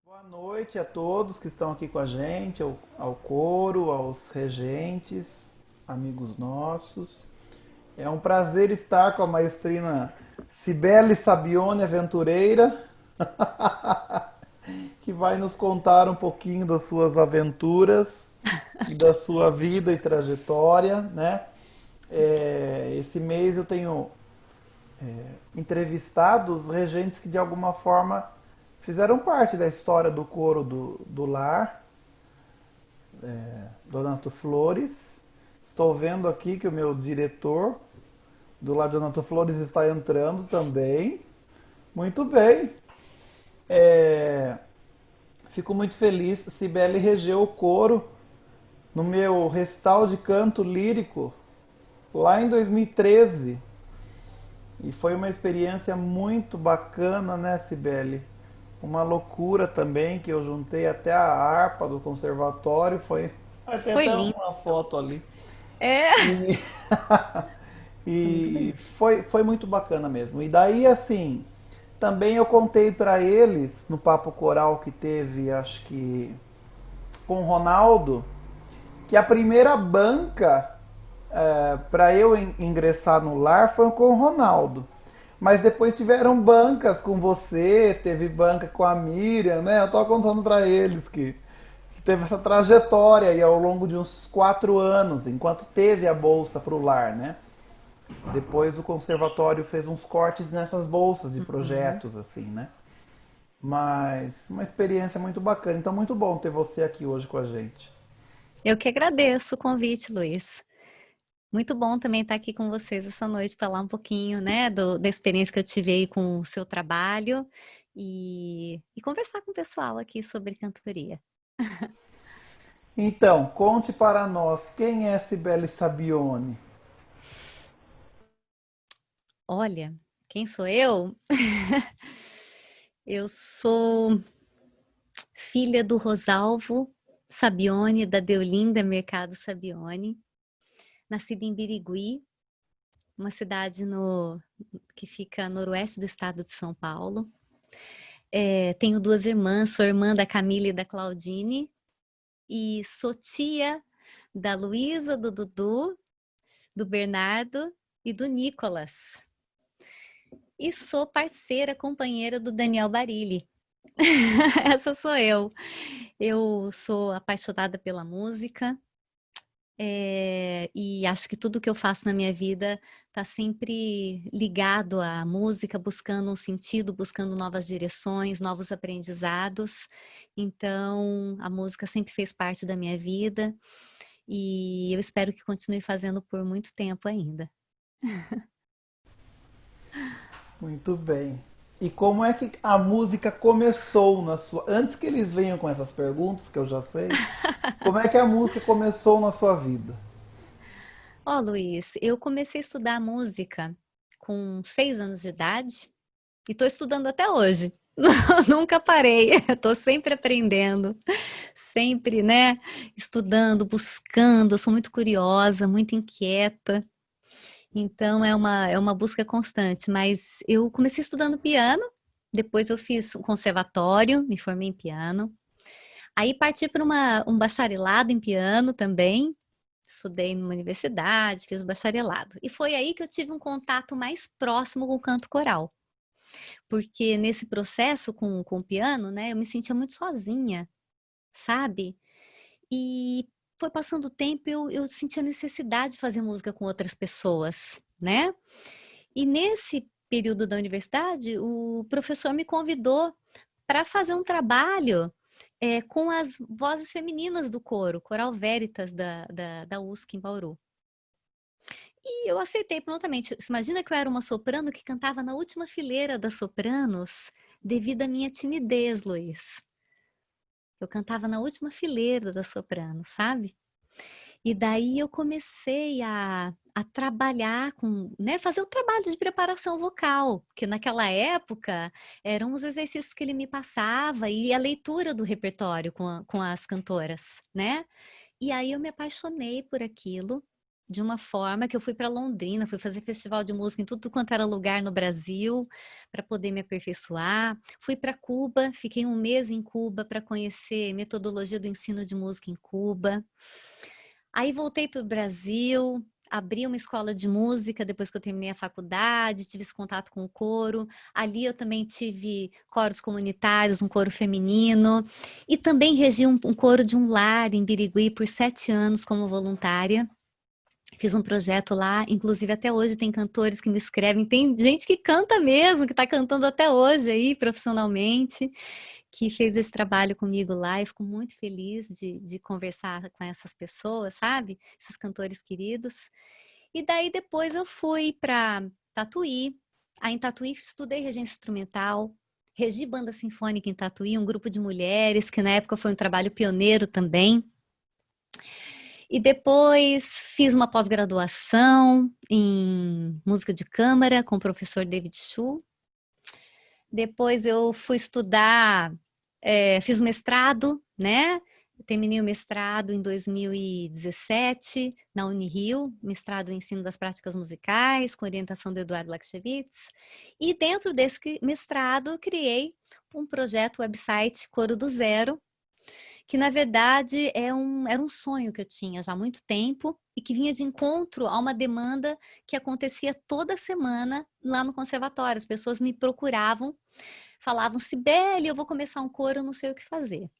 Boa noite a todos que estão aqui com a gente, ao coro, aos regentes, amigos nossos. É um prazer estar com a maestrina Cibele Sabione Aventureira, que vai nos contar um pouquinho das suas aventuras e da sua vida e trajetória, né? Esse mês eu tenho entrevistado os regentes que de alguma forma fizeram parte da história do coro do lar, Donato Flores. Estou vendo aqui que o meu diretor do lado de Donato Flores está entrando também. Muito bem. É, Fico muito feliz. Cibele regeu o coro no meu recital de canto lírico lá em 2013. E foi uma experiência muito bacana, né, Cibele? Uma loucura também, que eu juntei até a harpa do conservatório. Tem Foi até lindo. uma foto ali. É, E, foi muito e bonito. foi muito bacana mesmo. E daí, assim, também eu contei para eles, no papo coral que teve, acho que com o Ronaldo, que a primeira banca para eu ingressar no lar foi com o Ronaldo. Mas depois tiveram bancas com você, teve banca com a Miriam, né? Eu tava contando para eles que teve essa trajetória aí ao longo de uns 4 anos, enquanto teve a bolsa para o lar, né? Depois o conservatório fez uns cortes nessas bolsas de Uhum. projetos, assim, né? Mas uma experiência muito bacana. Então, muito bom ter você aqui hoje com a gente. Eu que agradeço o convite, Luiz. Muito bom também estar aqui com vocês essa noite, falar um pouquinho, né, da experiência que eu tive aí com o seu trabalho e conversar com o pessoal aqui sobre cantoria. Então, conte para nós quem é Cibele Sabione. Olha, quem sou eu? Eu sou filha do Rosalvo Sabione, da Deolinda Mercado Sabione, nascida em Birigui, uma cidade que fica a noroeste do estado de São Paulo. Tenho duas irmãs, sou irmã da Camila e da Claudine, e sou tia da Luísa, do Dudu, do Bernardo e do Nicolas. E sou parceira, companheira do Daniel Barilli. Essa sou eu. Eu sou apaixonada pela música, e acho que tudo que eu faço na minha vida está sempre ligado à música, buscando um sentido, buscando novas direções, novos aprendizados. Então, a música sempre fez parte da minha vida e eu espero que continue fazendo por muito tempo ainda. Muito bem. E como é que a música começou na sua. Antes que eles venham com essas perguntas, que eu já sei, como é que a música começou na sua vida? Ó, Luiz, eu comecei a estudar música com 6 anos de idade e estou estudando até hoje. Nunca parei, estou sempre aprendendo, sempre, né, estudando, buscando. Eu sou muito curiosa, muito inquieta, então é uma busca constante. Mas eu comecei estudando piano, depois eu fiz um conservatório, me formei em piano. Aí parti para um bacharelado em piano também. Estudei numa universidade, fiz o bacharelado. E foi aí que eu tive um contato mais próximo com o canto coral. Porque nesse processo com o piano, né, eu me sentia muito sozinha, sabe? E foi passando o tempo, eu senti a necessidade de fazer música com outras pessoas, né? E nesse período da universidade, o professor me convidou para fazer um trabalho com as vozes femininas do coro, Coral Veritas da USC em Bauru. E eu aceitei prontamente. Você imagina que eu era uma soprano que cantava na última fileira das sopranos, devido à minha timidez, Luiz. Eu cantava na última fileira das sopranos, sabe? E daí eu comecei a trabalhar com, né, fazer o trabalho de preparação vocal, que naquela época eram os exercícios que ele me passava e a leitura do repertório com as cantoras, né? E aí eu me apaixonei por aquilo de uma forma que eu fui para Londrina, fui fazer festival de música em tudo quanto era lugar no Brasil, para poder me aperfeiçoar. Fui para Cuba, fiquei um mês em Cuba para conhecer metodologia do ensino de música em Cuba. Aí voltei para o Brasil, abri uma escola de música depois que eu terminei a faculdade, tive esse contato com o coro. Ali eu também tive coros comunitários, um coro feminino, e também regi um coro de um lar em Birigui por 7 anos como voluntária. Fiz um projeto lá, inclusive até hoje tem cantores que me escrevem, tem gente que canta mesmo, que está cantando até hoje aí profissionalmente, que fez esse trabalho comigo lá, e fico muito feliz de conversar com essas pessoas, sabe? Esses cantores queridos. E daí depois eu fui para Tatuí. Aí em Tatuí estudei regência instrumental, regi banda sinfônica em Tatuí, um grupo de mulheres, que na época foi um trabalho pioneiro também. E depois fiz uma pós-graduação em música de câmara com o professor David Chu. Depois eu fui estudar, fiz mestrado, né? Terminei o mestrado em 2017 na Unirio, mestrado em ensino das práticas musicais, com orientação do Eduardo Lakshevitz. E dentro desse mestrado eu criei um projeto website Coro do Zero, que na verdade era um sonho que eu tinha já há muito tempo e que vinha de encontro a uma demanda que acontecia toda semana lá no conservatório. As pessoas me procuravam, falavam: Cibele, eu vou começar um coro, eu não sei o que fazer.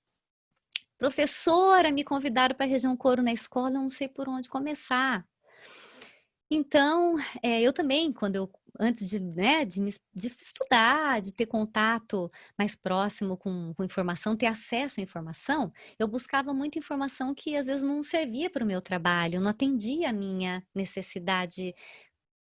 Professora, me convidaram para reger um coro na escola, eu não sei por onde começar. Então, eu também, antes de estudar, de ter contato mais próximo com informação, ter acesso à informação, eu buscava muita informação que às vezes não servia para o meu trabalho, não atendia a minha necessidade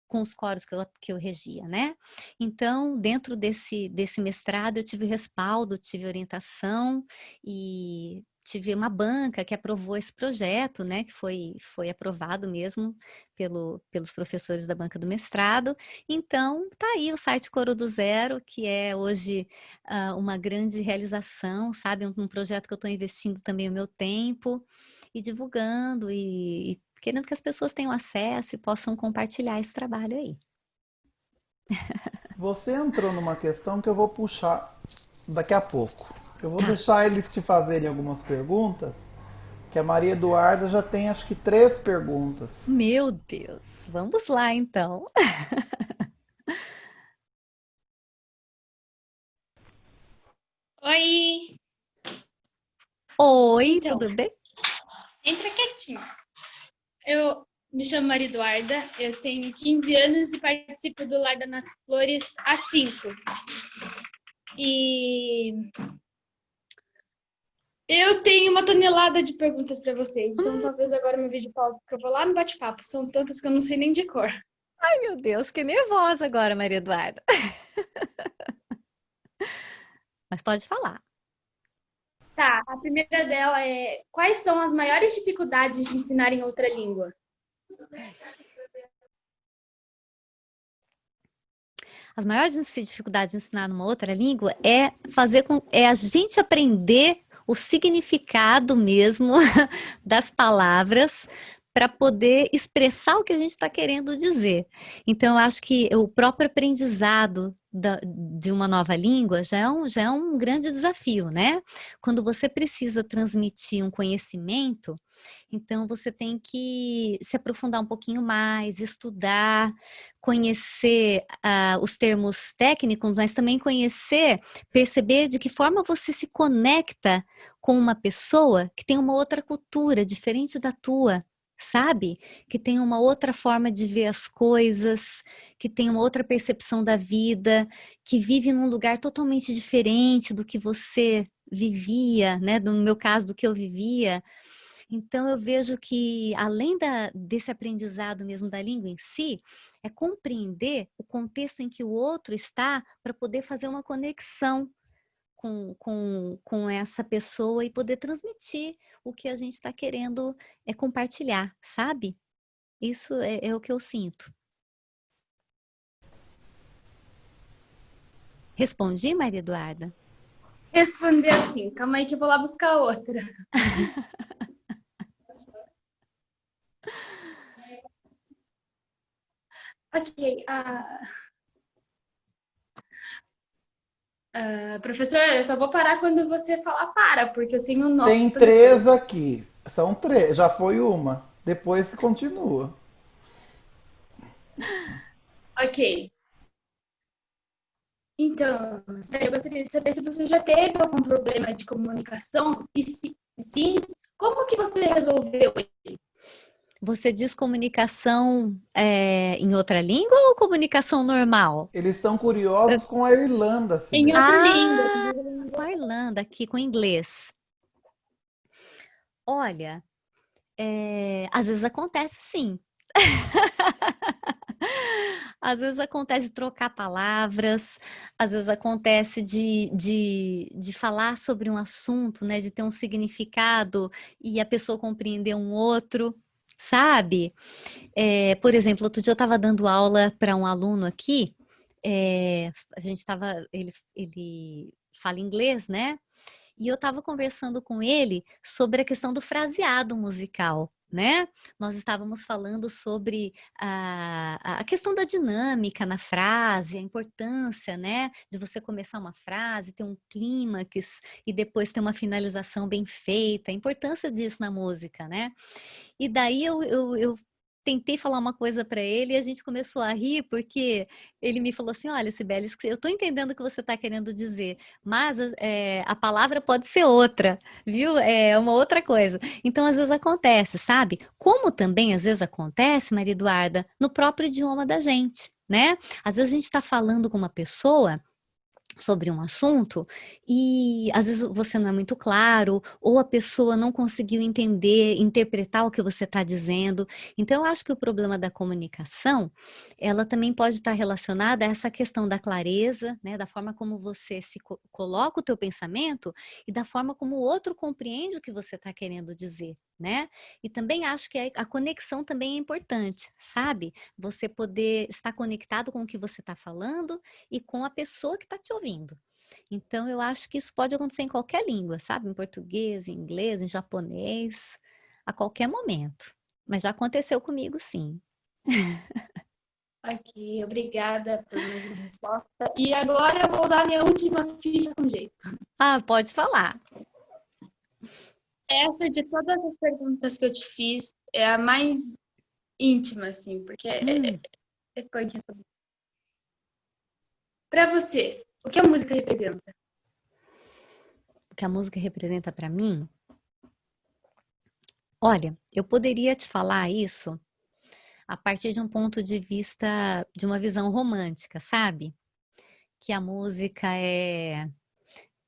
com os coros que eu regia, né? Então, dentro desse mestrado, eu tive respaldo, tive orientação e tive uma banca que aprovou esse projeto, né? Que foi aprovado mesmo pelos professores da banca do mestrado. Então, tá aí o site Coro do Zero, que é hoje uma grande realização, sabe? Um projeto que eu estou investindo também o meu tempo e divulgando e querendo que as pessoas tenham acesso e possam compartilhar esse trabalho aí. Você entrou numa questão que eu vou puxar daqui a pouco. Eu vou Tá. deixar eles te fazerem algumas perguntas, que a Maria Eduarda já tem acho que 3 perguntas. Meu Deus, vamos lá então. Oi! Oi, Então, tudo bem? entra quietinho. Eu me chamo Maria Eduarda, eu tenho 15 anos e participo do Lar da Nata Flores há 5. E eu tenho uma tonelada de perguntas para você, então talvez agora meu vídeo pause, porque eu vou lá no bate-papo. São tantas que eu não sei nem de cor. Ai, meu Deus, que nervosa agora, Maria Eduarda. Mas pode falar. Tá, a primeira dela é: quais são as maiores dificuldades de ensinar em outra língua? As maiores dificuldades de ensinar numa outra língua é a gente aprender o significado mesmo das palavras para poder expressar o que a gente está querendo dizer. Então, eu acho que o próprio aprendizado de uma nova língua já é um grande desafio, né? Quando você precisa transmitir um conhecimento, então você tem que se aprofundar um pouquinho mais, estudar, conhecer os termos técnicos, mas também perceber de que forma você se conecta com uma pessoa que tem uma outra cultura diferente da tua, sabe? Que tem uma outra forma de ver as coisas, que tem uma outra percepção da vida, que vive num lugar totalmente diferente do que você vivia, né? No meu caso, do que eu vivia. Então, eu vejo que, além desse aprendizado mesmo da língua em si, é compreender o contexto em que o outro está para poder fazer uma conexão com essa pessoa e poder transmitir o que a gente está querendo compartilhar, sabe? Isso é o que eu sinto. Respondi, Maria Eduarda? Responder assim, calma aí que eu vou lá buscar outra. Ok. Professor, eu só vou parar quando você falar para, porque eu tenho Tem notas aqui. 3 aqui. São 3. Já foi uma. Depois continua. Ok. Então, eu gostaria de saber se você já teve algum problema de comunicação e se sim, como que você resolveu Você diz comunicação em outra língua ou comunicação normal? Eles estão curiosos com a Irlanda, em Sibeli. outra língua? Com a Irlanda, aqui com inglês. Olha, às vezes acontece sim. Às vezes acontece de trocar palavras, às vezes acontece de falar sobre um assunto, né, de ter um significado e a pessoa compreender um outro, sabe? Por exemplo, outro dia eu estava dando aula para um aluno aqui, a gente estava, ele fala inglês, né? E eu estava conversando com ele sobre a questão do fraseado musical, né? Nós estávamos falando sobre a questão da dinâmica na frase, a importância, né, de você começar uma frase, ter um clímax e depois ter uma finalização bem feita, a importância disso na música, né? E daí eu tentei falar uma coisa para ele e a gente começou a rir, porque ele me falou assim: olha, Sibeli, eu estou entendendo o que você está querendo dizer, mas a palavra pode ser outra, viu? É uma outra coisa. Então, às vezes acontece, sabe? Como também às vezes acontece, Maria Eduarda, no próprio idioma da gente, né? Às vezes a gente está falando com uma pessoa sobre um assunto e às vezes você não é muito claro ou a pessoa não conseguiu entender, interpretar o que você está dizendo. Então, eu acho que o problema da comunicação, ela também pode estar relacionada a essa questão da clareza, né, da forma como você se coloca o teu pensamento e da forma como o outro compreende o que você está querendo dizer, né? E também acho que a conexão também é importante, sabe? Você poder estar conectado com o que você está falando e com a pessoa que está te ouvindo. Então, eu acho que isso pode acontecer em qualquer língua, sabe? Em português, em inglês, em japonês, a qualquer momento. Mas já aconteceu comigo, sim. Ok, obrigada por mais uma resposta. E agora eu vou usar minha última ficha com jeito. Ah, pode falar. Essa de todas as perguntas que eu te fiz é a mais íntima, assim, porque é punk. Para você, o que a música representa? O que a música representa para mim? Olha, eu poderia te falar isso a partir de um ponto de vista, de uma visão romântica, sabe? Que a música é,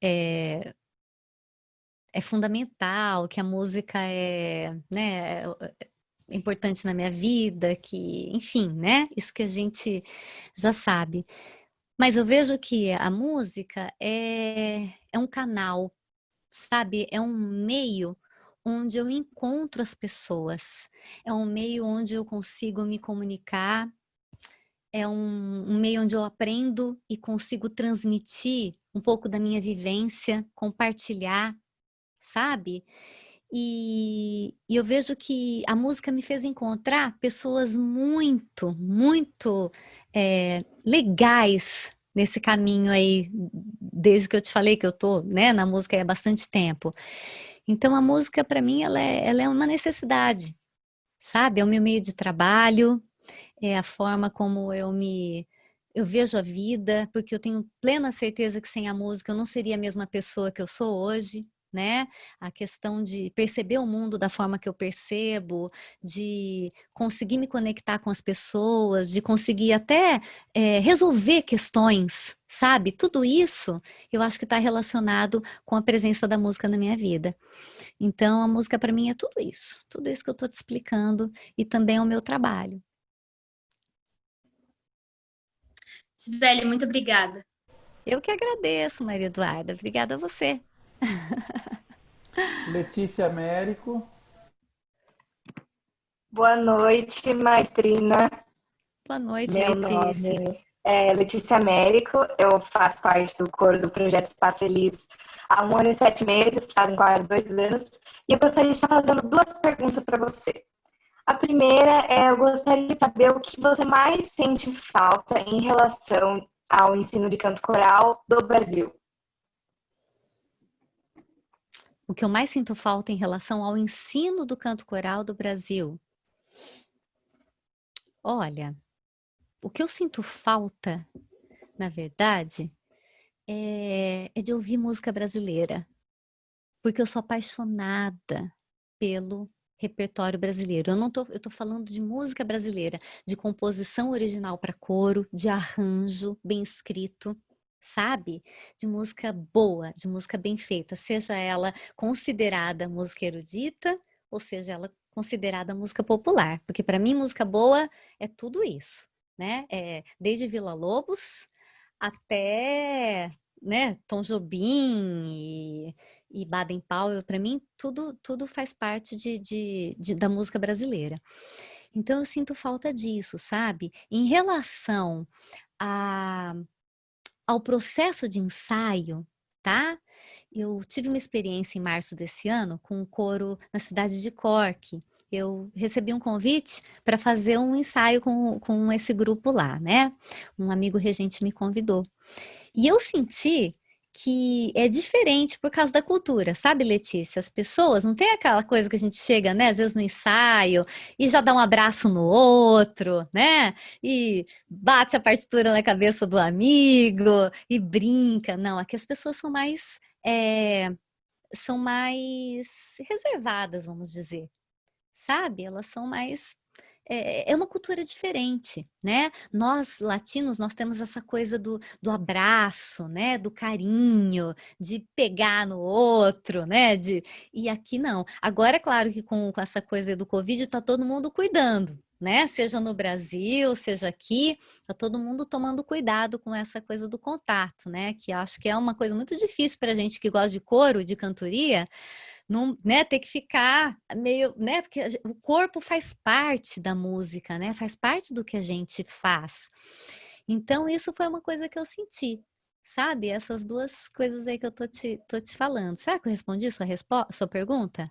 é fundamental, que a música né, é importante na minha vida, que, enfim, né? Isso que a gente já sabe. Mas eu vejo que a música é um canal, sabe? É um meio onde eu encontro as pessoas, é um meio onde eu consigo me comunicar, é um meio onde eu aprendo e consigo transmitir um pouco da minha vivência, compartilhar, sabe? E eu vejo que a música me fez encontrar pessoas muito, muito legais nesse caminho aí, desde que eu te falei que eu tô, né, na música há bastante tempo. Então a música para mim ela é uma necessidade, sabe? É o meu meio de trabalho, é a forma como eu vejo a vida, porque eu tenho plena certeza que sem a música eu não seria a mesma pessoa que eu sou hoje, né? A questão de perceber o mundo da forma que eu percebo, de conseguir me conectar com as pessoas, de conseguir até resolver questões, sabe? Tudo isso eu acho que está relacionado com a presença da música na minha vida. Então, a música para mim é tudo isso que eu estou te explicando e também é o meu trabalho. Sibeli, muito obrigada. Eu que agradeço, Maria Eduarda. Obrigada a você. Letícia Américo. Boa noite, maestrina. Boa noite, Meu Letícia. nome é Letícia Américo, eu faço parte do coro do Projeto Espaço Feliz há 1 ano e 7 meses, fazem quase 2 anos, e eu gostaria de estar fazendo 2 perguntas para você. A primeira é, eu gostaria de saber o que você mais sente falta em relação ao ensino de canto coral do Brasil. O que eu mais sinto falta em relação ao ensino do canto coral do Brasil? Olha, o que eu sinto falta, na verdade, é de ouvir música brasileira, porque eu sou apaixonada pelo repertório brasileiro. Eu tô falando de música brasileira, de composição original para coro, de arranjo bem escrito, sabe? De música boa, de música bem feita, seja ela considerada música erudita ou seja ela considerada música popular, porque para mim música boa é tudo isso, né? Desde Villa-Lobos até, né, Tom Jobim e Baden-Powell, para mim, tudo faz parte da música brasileira. Então, eu sinto falta disso, sabe? Em relação ao processo de ensaio, tá? Eu tive uma experiência em março desse ano com um coro na cidade de Cork. Eu recebi um convite para fazer um ensaio com esse grupo lá, né? Um amigo regente me convidou. E eu senti que é diferente por causa da cultura, sabe, Letícia? As pessoas não tem aquela coisa que a gente chega, né, às vezes no ensaio e já dá um abraço no outro, né? E bate a partitura na cabeça do amigo e brinca. Não, aqui as pessoas são mais reservadas, vamos dizer, sabe? Elas são mais é uma cultura diferente, né? Nós, latinos, nós temos essa coisa do abraço, né? Do carinho, de pegar no outro, né? E aqui não. Agora, é claro que com essa coisa do Covid, está todo mundo cuidando, né? Seja no Brasil, seja aqui, está todo mundo tomando cuidado com essa coisa do contato, né? Que eu acho que é uma coisa muito difícil para a gente que gosta de coro, de cantoria, não, né, ter que ficar meio, né, porque o corpo faz parte da música, né, faz parte do que a gente faz. Então, isso foi uma coisa que eu senti, sabe? Essas duas coisas aí que eu tô te falando. Será que eu respondi sua pergunta?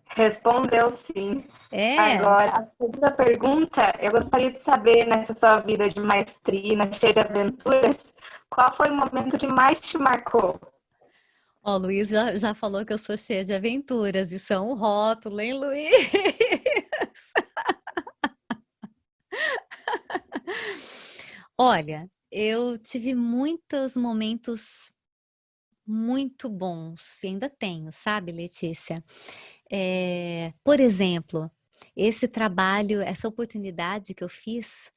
Respondeu sim. É, Agora, a segunda pergunta, eu gostaria de saber, nessa sua vida de maestrina, cheia de aventuras, qual foi o momento que mais te marcou? ó, o Luiz já falou que eu sou cheia de aventuras, isso é um rótulo, hein, Luiz? Olha, eu tive muitos momentos muito bons, e ainda tenho, sabe, Letícia? Por exemplo, esse trabalho, essa oportunidade que eu fiz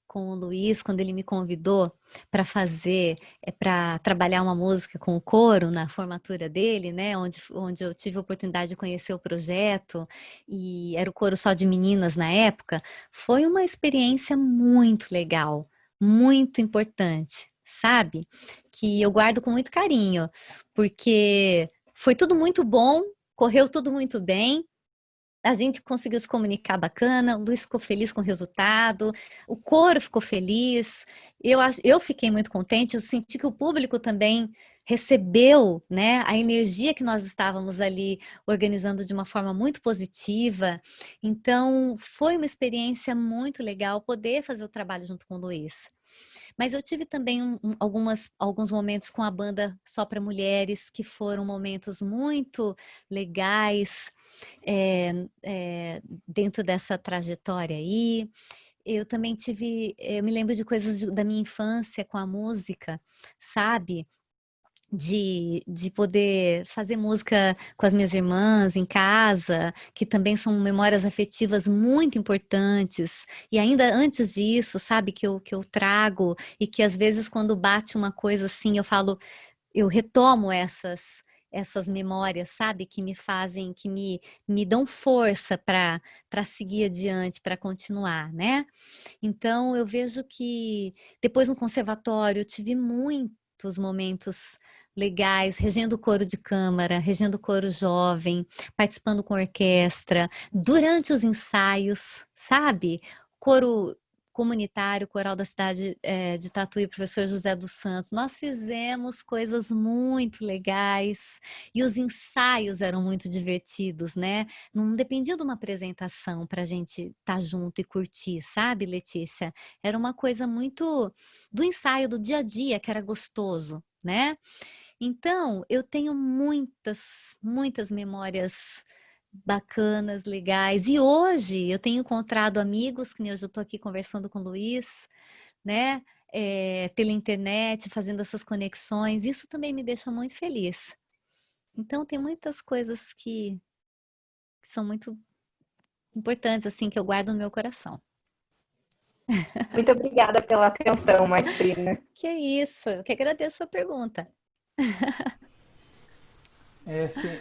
com o Luiz, quando ele me convidou para trabalhar uma música com o coro na formatura dele, né, onde eu tive a oportunidade de conhecer o projeto, e era o coro só de meninas na época, foi uma experiência muito legal, muito importante, sabe? Que eu guardo com muito carinho, porque foi tudo muito bom, correu tudo muito bem, a gente conseguiu se comunicar bacana, o Luiz ficou feliz com o resultado, o coro ficou feliz, eu fiquei muito contente, eu senti que o público também recebeu, né, a energia que nós estávamos ali organizando de uma forma muito positiva. Então, foi uma experiência muito legal poder fazer o trabalho junto com o Luiz. Mas eu tive também alguns momentos com a banda Só para Mulheres, que foram momentos muito legais, dentro dessa trajetória aí. Eu também eu me lembro de coisas da minha infância com a música, sabe? De poder fazer música com as minhas irmãs em casa, que também são memórias afetivas muito importantes. E ainda antes disso, sabe, que eu trago, e que às vezes quando bate uma coisa assim, eu retomo essas memórias, sabe, que me fazem, que me dão força para seguir adiante, para continuar, né? Então eu vejo que depois no conservatório eu tive muitos momentos legais, regendo o coro de câmara, regendo o coro jovem, participando com orquestra, durante os ensaios, sabe? Coro comunitário, coral da cidade de Tatuí, professor José dos Santos. Nós fizemos coisas muito legais e os ensaios eram muito divertidos, né? Não dependia de uma apresentação para a gente estar junto e curtir, sabe, Letícia? Era uma coisa muito do ensaio do dia a dia, que era gostoso, né? Então, eu tenho muitas memórias bacanas, legais. E hoje eu tenho encontrado amigos, que nem hoje eu estou aqui conversando com o Luiz, né? Pela internet, fazendo essas conexões. Isso também me deixa muito feliz. Então, tem muitas coisas que são muito importantes, assim, que eu guardo no meu coração. Muito obrigada pela atenção, maestrina. Que é isso, eu que agradeço a sua pergunta.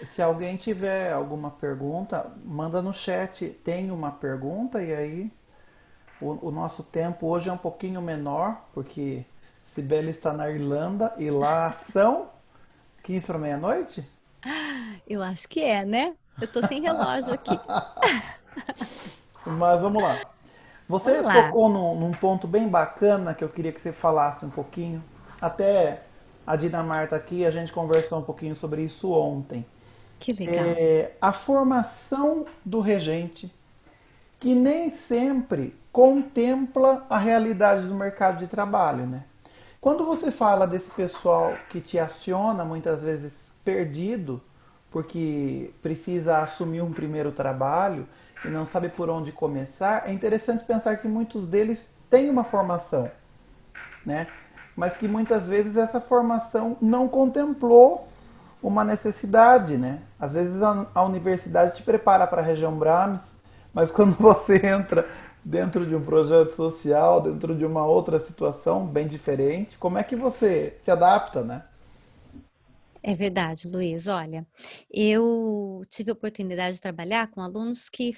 Se alguém tiver alguma pergunta, manda no chat. Tem uma pergunta e aí o nosso tempo hoje é um pouquinho menor, porque Cibele está na Irlanda e lá são 15 para meia-noite? Eu acho que é, né? Eu tô sem relógio aqui. Mas vamos lá. Você Vamos lá. tocou num ponto bem bacana que eu queria que você falasse um pouquinho. Até a Dinamarta aqui, a gente conversou um pouquinho sobre isso ontem. Que legal. A formação do regente, que nem sempre contempla a realidade do mercado de trabalho, né? Quando você fala desse pessoal que te aciona, muitas vezes perdido, porque precisa assumir um primeiro trabalho e não sabe por onde começar, é interessante pensar que muitos deles têm uma formação, né? Mas que muitas vezes essa formação não contemplou uma necessidade, né? Às vezes a universidade te prepara para a região Brahms, mas quando você entra dentro de um projeto social, dentro de uma outra situação bem diferente, como é que você se adapta, né? É verdade, Luiz. Olha, eu tive a oportunidade de trabalhar com alunos que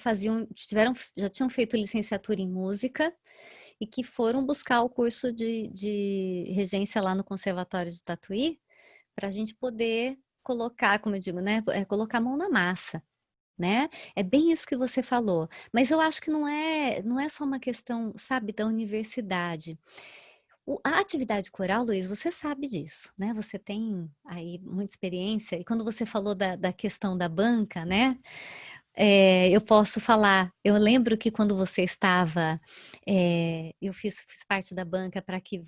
já tinham feito licenciatura em música e que foram buscar o curso de regência lá no Conservatório de Tatuí para a gente poder colocar, como eu digo, né, colocar a mão na massa. Né? É bem isso que você falou, mas eu acho que não é só uma questão, sabe, da universidade. A atividade coral, Luiz, você sabe disso, né? Você tem aí muita experiência, e quando você falou da questão da banca, né? Eu posso falar, eu lembro que quando você estava, eu fiz parte da banca para que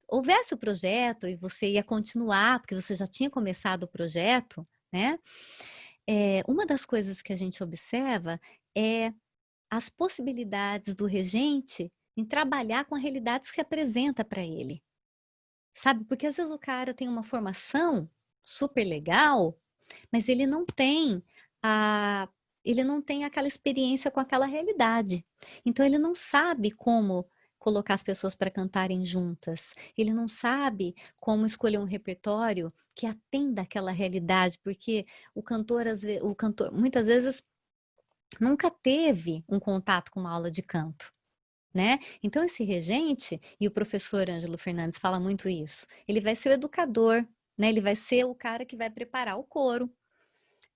houvesse o projeto e você ia continuar, porque você já tinha começado o projeto, né? Uma das coisas que a gente observa é as possibilidades do regente em trabalhar com a realidade que se apresenta para ele, sabe? Porque às vezes o cara tem uma formação super legal, mas a, ele não tem aquela experiência com aquela realidade. Então ele não sabe como colocar as pessoas para cantarem juntas. Ele não sabe como escolher um repertório que atenda aquela realidade, porque o cantor muitas vezes nunca teve um contato com uma aula de canto. Né? Então esse regente, e o professor Ângelo Fernandes fala muito isso, ele vai ser o educador, né? Ele vai ser o cara que vai preparar o coro,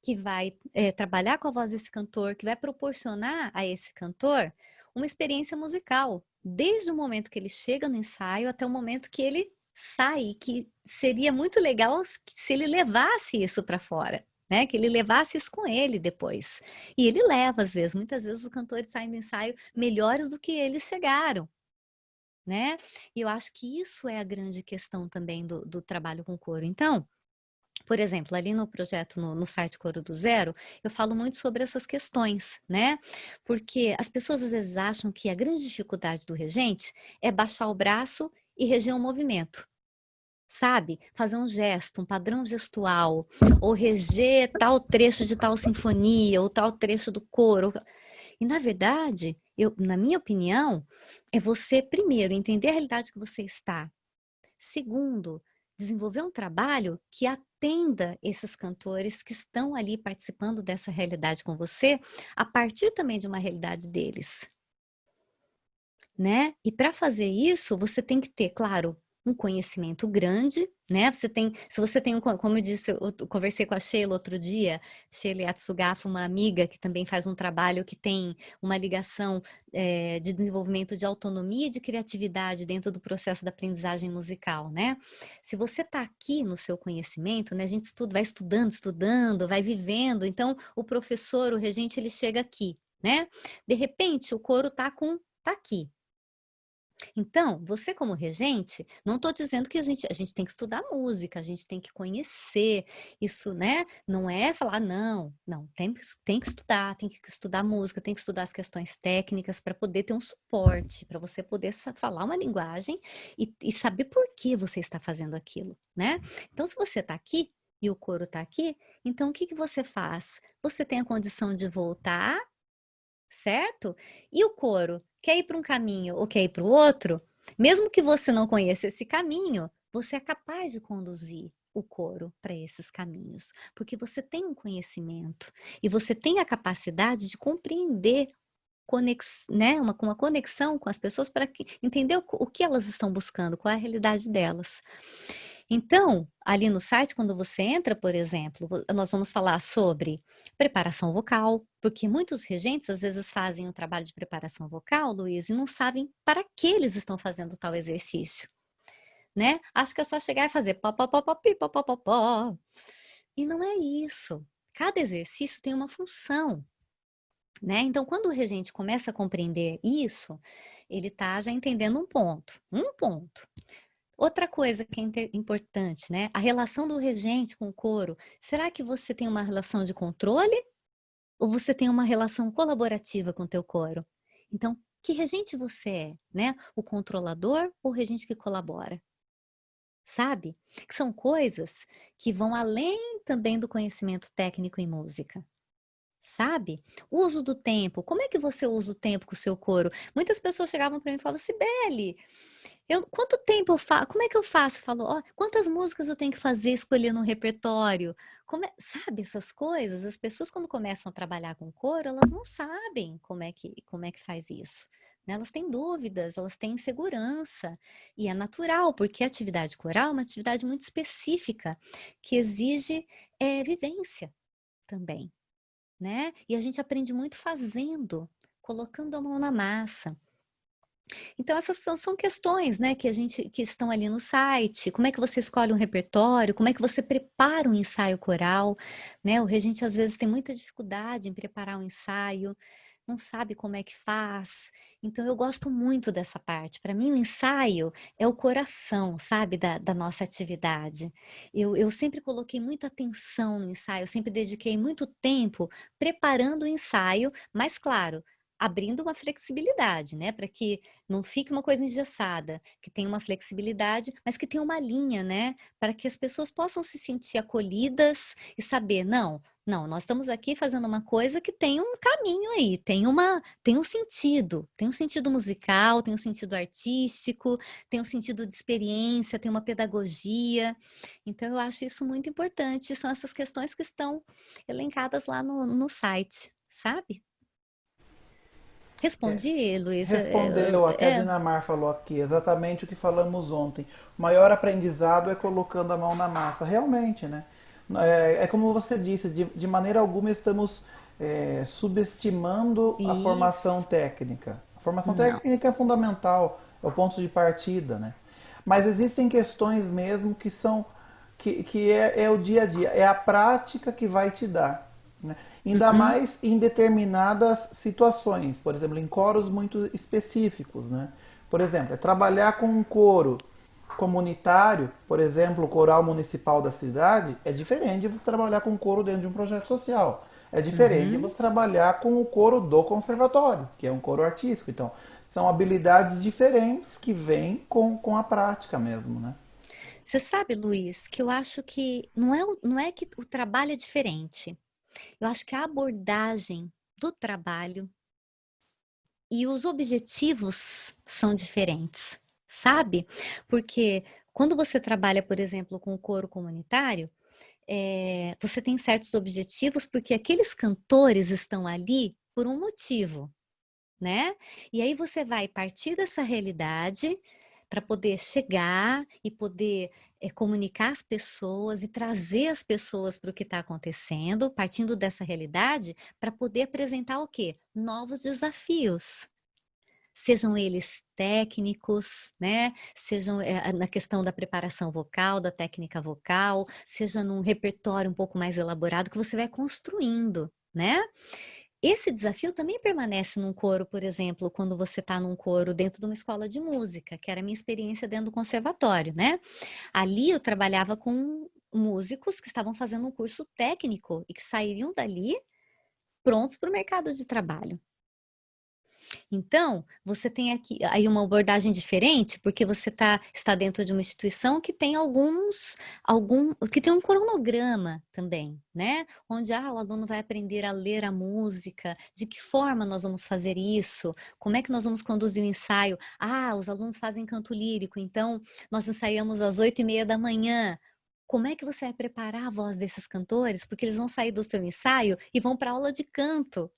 que vai trabalhar com a voz desse cantor, que vai proporcionar a esse cantor uma experiência musical, desde o momento que ele chega no ensaio até o momento que ele sai, que seria muito legal se ele levasse isso para fora. Né, que ele levasse isso com ele depois. E ele leva, às vezes, muitas vezes os cantores saem do ensaio melhores do que eles chegaram. Né? E eu acho que isso é a grande questão também do trabalho com coro. Então, por exemplo, ali no projeto, no site Coro do Zero, eu falo muito sobre essas questões, né? Porque as pessoas às vezes acham que a grande dificuldade do regente é baixar o braço e reger um movimento. Sabe? Fazer um gesto, um padrão gestual, ou reger tal trecho de tal sinfonia, ou tal trecho do coro. E, na verdade, na minha opinião, é você, primeiro, entender a realidade que você está. Segundo, desenvolver um trabalho que atenda esses cantores que estão ali participando dessa realidade com você, a partir também de uma realidade deles. Né? E para fazer isso, você tem que ter, claro, um conhecimento grande, né? Se você tem, como eu disse, eu conversei com a Sheila outro dia, Sheila Yatsugafa, uma amiga que também faz um trabalho que tem uma ligação de desenvolvimento de autonomia e de criatividade dentro do processo da aprendizagem musical, né? Se você está aqui no seu conhecimento, né? A gente vai estudando, vai vivendo, então o professor, o regente, ele chega aqui, né? De repente, o coro tá aqui. Então, você como regente, não estou dizendo que a gente tem que estudar música, a gente tem que conhecer isso, né? Não é falar, não, tem que estudar, tem que estudar música, tem que estudar as questões técnicas para poder ter um suporte, para você poder falar uma linguagem e saber por que você está fazendo aquilo, né? Então, se você está aqui e o coro está aqui, então o que você faz? Você tem a condição de voltar, certo? E o coro quer ir para um caminho ou quer ir para o outro, mesmo que você não conheça esse caminho, você é capaz de conduzir o coro para esses caminhos, porque você tem um conhecimento e você tem a capacidade de compreender né, uma conexão com as pessoas para entender o que elas estão buscando, qual é a realidade delas. Então, ali no site, quando você entra, por exemplo, nós vamos falar sobre preparação vocal, porque muitos regentes às vezes fazem um trabalho de preparação vocal, Luiz, e não sabem para que eles estão fazendo tal exercício, né? Acho que é só chegar e fazer pó, pó, pó, pó, pi, pó, pó, pó, pó. E não é isso. Cada exercício tem uma função, né? Então, quando o regente começa a compreender isso, ele está já entendendo um ponto. Outra coisa que é importante, né? A relação do regente com o coro. Será que você tem uma relação de controle ou você tem uma relação colaborativa com o teu coro? Então, que regente você é, né? O controlador ou o regente que colabora? Sabe? Que são coisas que vão além também do conhecimento técnico em música. Sabe? O uso do tempo. Como é que você usa o tempo com o seu coro? Muitas pessoas chegavam para mim e falavam, Cibele, quanto tempo eu faço? Como é que eu faço? Falo, quantas músicas eu tenho que fazer escolhendo um repertório? Sabe essas coisas? As pessoas quando começam a trabalhar com coro, elas não sabem como é que faz isso. Né? Elas têm dúvidas, elas têm insegurança. E é natural, porque a atividade coral é uma atividade muito específica, que exige vivência também. Né? E a gente aprende muito fazendo, colocando a mão na massa. Então essas são questões, né, que estão ali no site. Como é que você escolhe um repertório? Como é que você prepara um ensaio coral? Né? O regente às vezes tem muita dificuldade em preparar um ensaio, não sabe como é que faz. Então eu gosto muito dessa parte. Para mim o ensaio é o coração, sabe, da nossa atividade. Eu sempre coloquei muita atenção no ensaio, eu sempre dediquei muito tempo preparando o ensaio, mas claro, abrindo uma flexibilidade, né, para que não fique uma coisa engessada, que tenha uma flexibilidade, mas que tenha uma linha, né, para que as pessoas possam se sentir acolhidas e saber, não, nós estamos aqui fazendo uma coisa que tem um caminho aí, tem um sentido musical, tem um sentido artístico, tem um sentido de experiência, tem uma pedagogia. Então, eu acho isso muito importante. São essas questões que estão elencadas lá no site, sabe? Respondi, Luiz? Respondeu, até a Dinamar falou aqui, exatamente o que falamos ontem. O maior aprendizado é colocando a mão na massa, realmente, né? É como você disse, de maneira alguma estamos subestimando a formação técnica. A formação técnica é fundamental, é o ponto de partida, né? Mas existem questões mesmo que são que é o dia a dia, é a prática que vai te dar, né? Ainda mais em determinadas situações, por exemplo, em coros muito específicos, né? Por exemplo, trabalhar com um coro comunitário, por exemplo, o coral municipal da cidade, é diferente de você trabalhar com um coro dentro de um projeto social. É diferente de você trabalhar com o coro do conservatório, que é um coro artístico. Então, são habilidades diferentes que vêm com a prática mesmo, né? Você sabe, Luiz, que eu acho que não é que o trabalho é diferente. Eu acho que a abordagem do trabalho e os objetivos são diferentes, sabe? Porque quando você trabalha, por exemplo, com o coro comunitário, você tem certos objetivos porque aqueles cantores estão ali por um motivo, né? E aí você vai partir dessa realidade para poder chegar e poder comunicar as pessoas e trazer as pessoas para o que está acontecendo, partindo dessa realidade, para poder apresentar o quê? Novos desafios. Sejam eles técnicos, né? Sejam na questão da preparação vocal, da técnica vocal, seja num repertório um pouco mais elaborado que você vai construindo, né? Esse desafio também permanece num coro, por exemplo, quando você está num coro dentro de uma escola de música, que era a minha experiência dentro do conservatório, né? Ali eu trabalhava com músicos que estavam fazendo um curso técnico e que sairiam dali prontos para o mercado de trabalho. Então, você tem aqui aí uma abordagem diferente, porque você está dentro de uma instituição que tem que tem um cronograma também, né? Onde o aluno vai aprender a ler a música, de que forma nós vamos fazer isso, como é que nós vamos conduzir o ensaio. Os alunos fazem canto lírico, então nós ensaiamos às 8h30 da manhã. Como é que você vai preparar a voz desses cantores? Porque eles vão sair do seu ensaio e vão para a aula de canto.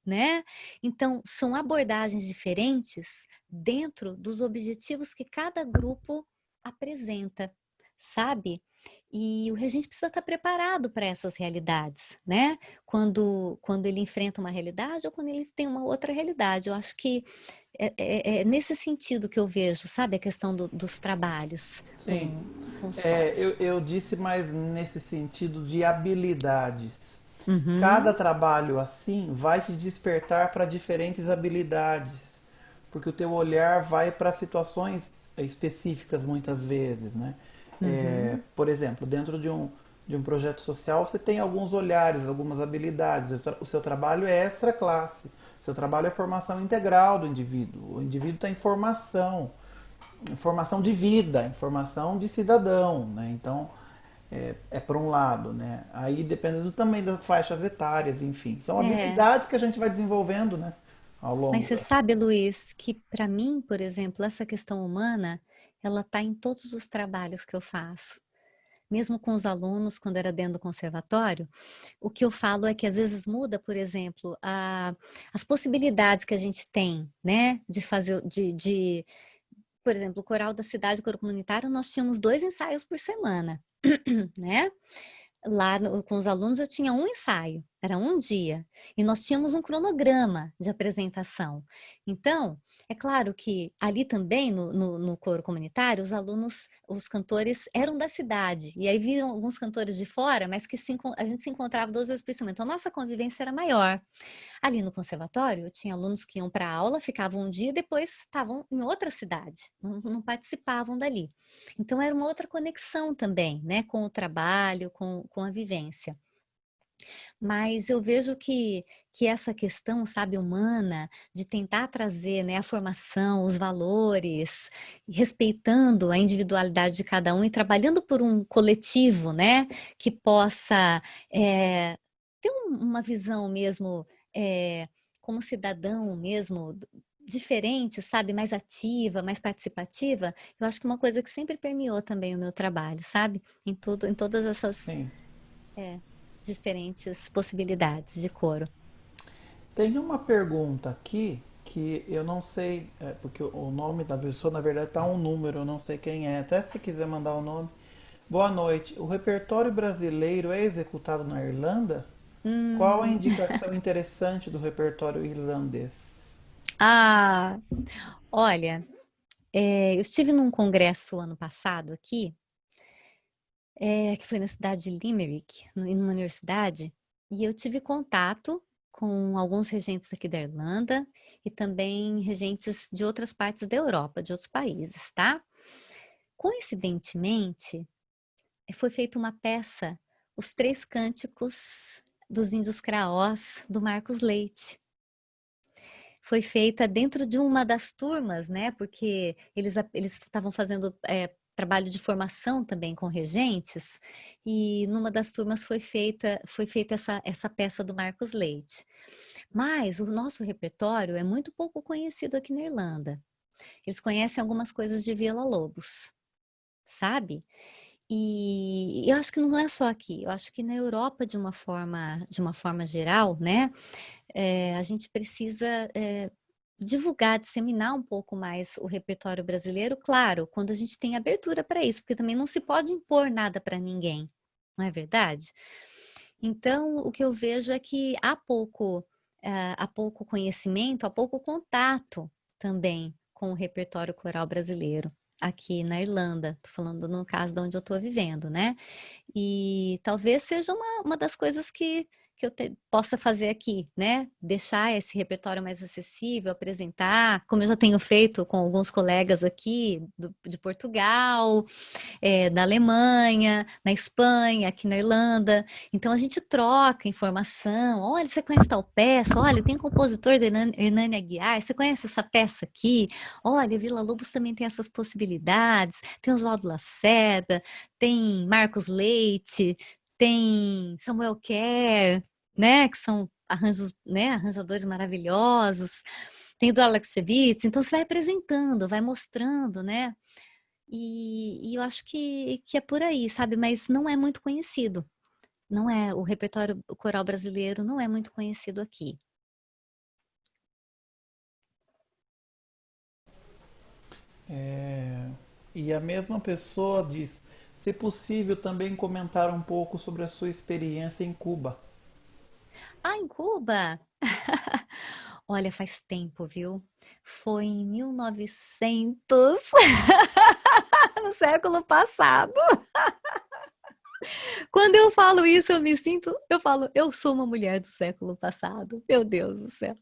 Né? Então, são abordagens diferentes dentro dos objetivos que cada grupo apresenta, sabe? E o regente precisa estar preparado para essas realidades, né? Quando ele enfrenta uma realidade ou quando ele tem uma outra realidade. Eu acho que é nesse sentido que eu vejo, sabe? A questão dos trabalhos Sim. com os coros. Eu disse mais nesse sentido de habilidades. Cada Uhum. trabalho assim vai te despertar para diferentes habilidades, porque o teu olhar vai para situações específicas muitas vezes, né? Uhum. Por exemplo, dentro de um projeto social você tem alguns olhares, algumas habilidades. O seu trabalho é extra classe, o seu trabalho é formação integral do indivíduo. O indivíduo está em formação, informação de vida, informação de cidadão, né? Então por um lado, né? Aí dependendo também das faixas etárias, enfim, são É. habilidades que a gente vai desenvolvendo, né? Ao Mas longo você da. sabe, Luiz, que para mim, por exemplo, essa questão humana, ela está em todos os trabalhos que eu faço. Mesmo com os alunos, quando era dentro do conservatório, o que eu falo é que às vezes muda, por exemplo, as possibilidades que a gente tem, né, de fazer, por exemplo, o coral da cidade, o coro comunitário, nós tínhamos 2 ensaios por semana, né? Lá com os alunos eu tinha um ensaio, era um dia, e nós tínhamos um cronograma de apresentação. Então, é claro que ali também no coro comunitário, os alunos, os cantores eram da cidade, e aí viram alguns cantores de fora, mas que a gente se encontrava 2 vezes por semana, então a nossa convivência era maior. Ali no conservatório, eu tinha alunos que iam para a aula, ficavam um dia e depois estavam em outra cidade, não participavam dali. Então era uma outra conexão também, né, com o trabalho, com a vivência. Mas eu vejo que essa questão, sabe, humana, de tentar trazer, né, a formação, os valores, respeitando a individualidade de cada um e trabalhando por um coletivo, né, que possa ter uma visão mesmo como cidadão mesmo, diferente, sabe, mais ativa, mais participativa, eu acho que uma coisa que sempre permeou também o meu trabalho, sabe, em todas essas Sim. diferentes possibilidades de coro. Tem uma pergunta aqui que eu não sei, porque o nome da pessoa na verdade tá um número, eu não sei quem é. Até se quiser mandar o nome. Boa noite. O repertório brasileiro é executado na Irlanda? Qual a Hum. indicação interessante do repertório irlandês? Ah, olha, eu estive num congresso ano passado aqui, que foi na cidade de Limerick, numa universidade, e eu tive contato com alguns regentes aqui da Irlanda e também regentes de outras partes da Europa, de outros países, tá? Coincidentemente, foi feita uma peça, Os Três Cânticos dos Índios Craós, do Marcos Leite. Foi feita dentro de uma das turmas, né? Porque eles estavam fazendo trabalho de formação também com regentes, e numa das turmas foi feita essa peça do Marcos Leite. Mas o nosso repertório é muito pouco conhecido aqui na Irlanda. Eles conhecem algumas coisas de Villa-Lobos, sabe? E eu acho que não é só aqui, eu acho que na Europa de uma forma geral, né? A gente precisa divulgar, disseminar um pouco mais o repertório brasileiro, claro, quando a gente tem abertura para isso, porque também não se pode impor nada para ninguém, não é verdade? Então, o que eu vejo é que há pouco conhecimento, há pouco contato também com o repertório coral brasileiro aqui na Irlanda. Tô falando no caso de onde eu estou vivendo, né? E talvez seja uma das coisas que possa fazer aqui, né? Deixar esse repertório mais acessível, apresentar, como eu já tenho feito com alguns colegas aqui de Portugal, da Alemanha, na Espanha, aqui na Irlanda. Então a gente troca informação. Olha, você conhece tal peça? Olha, tem compositor da Hernani Aguiar. Você conhece essa peça aqui? Olha, Vila Lobos também tem essas possibilidades. Tem Oswaldo Lacerda, tem Marcos Leite, tem Samuel Kerr, né? Que são arranjos, né? Arranjadores maravilhosos. Tem do Alex Chevitz. Então você vai apresentando, vai mostrando, né? E eu acho que é por aí, sabe? Mas não é muito conhecido. Não é, o repertório coral brasileiro não é muito conhecido aqui. E a mesma pessoa diz, se possível, também comentar um pouco sobre a sua experiência em Cuba. Ah, em Cuba? Olha, faz tempo, viu? Foi em 1900, no século passado. Quando eu falo isso, eu falo, eu sou uma mulher do século passado. Meu Deus do céu.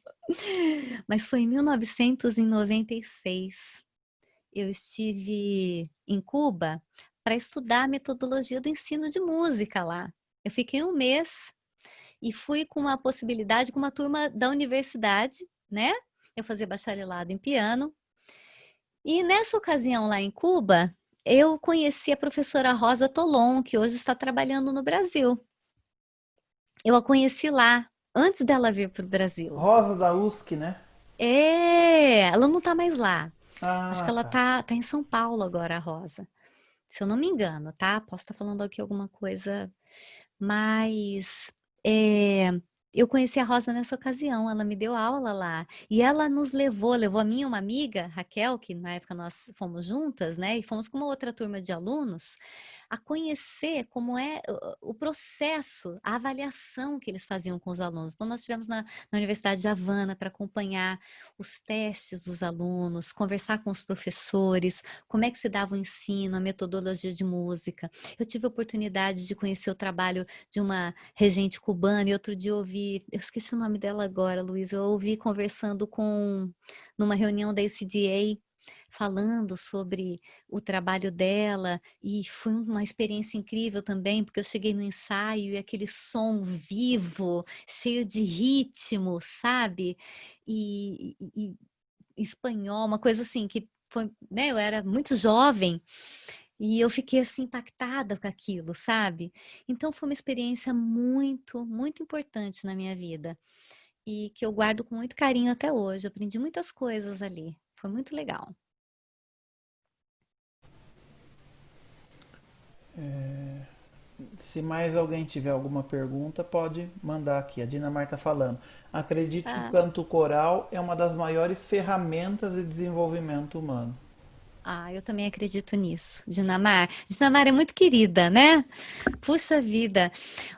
Mas foi em 1996. Eu estive em Cuba para estudar a metodologia do ensino de música lá. Eu fiquei um mês e fui com uma possibilidade com uma turma da universidade, né? Eu fazia bacharelado em piano. E nessa ocasião lá em Cuba, eu conheci a professora Rosa Tolon, que hoje está trabalhando no Brasil. Eu a conheci lá, antes dela vir para o Brasil. Rosa da USC, né? Ela não está mais lá. Acho que Ah, ela tá. tá em São Paulo agora, a Rosa. Se eu não me engano, tá? Posso estar falando aqui alguma coisa, mas é, eu conheci a Rosa nessa ocasião, ela me deu aula lá. E ela levou a mim e uma amiga, Raquel, que na época nós fomos juntas, né? E fomos com uma outra turma de alunos, a conhecer como é o processo, a avaliação que eles faziam com os alunos. Então, nós estivemos na Universidade de Havana para acompanhar os testes dos alunos, conversar com os professores, como é que se dava o ensino, a metodologia de música. Eu tive a oportunidade de conhecer o trabalho de uma regente cubana e outro dia eu esqueci o nome dela agora, Luiz, eu ouvi conversando numa reunião da ACDA, falando sobre o trabalho dela e foi uma experiência incrível também, porque eu cheguei no ensaio e aquele som vivo, cheio de ritmo, sabe? E espanhol, uma coisa assim que foi, né, eu era muito jovem e eu fiquei assim impactada com aquilo, sabe? Então foi uma experiência muito, muito importante na minha vida e que eu guardo com muito carinho até hoje. Eu aprendi muitas coisas ali. Foi muito legal. Se mais alguém tiver alguma pergunta, pode mandar aqui. A Dinamar está falando. Acredito que o Ah, canto coral é uma das maiores ferramentas de desenvolvimento humano. eu também acredito nisso, Dinamar. Dinamar é muito querida, né? Puxa vida.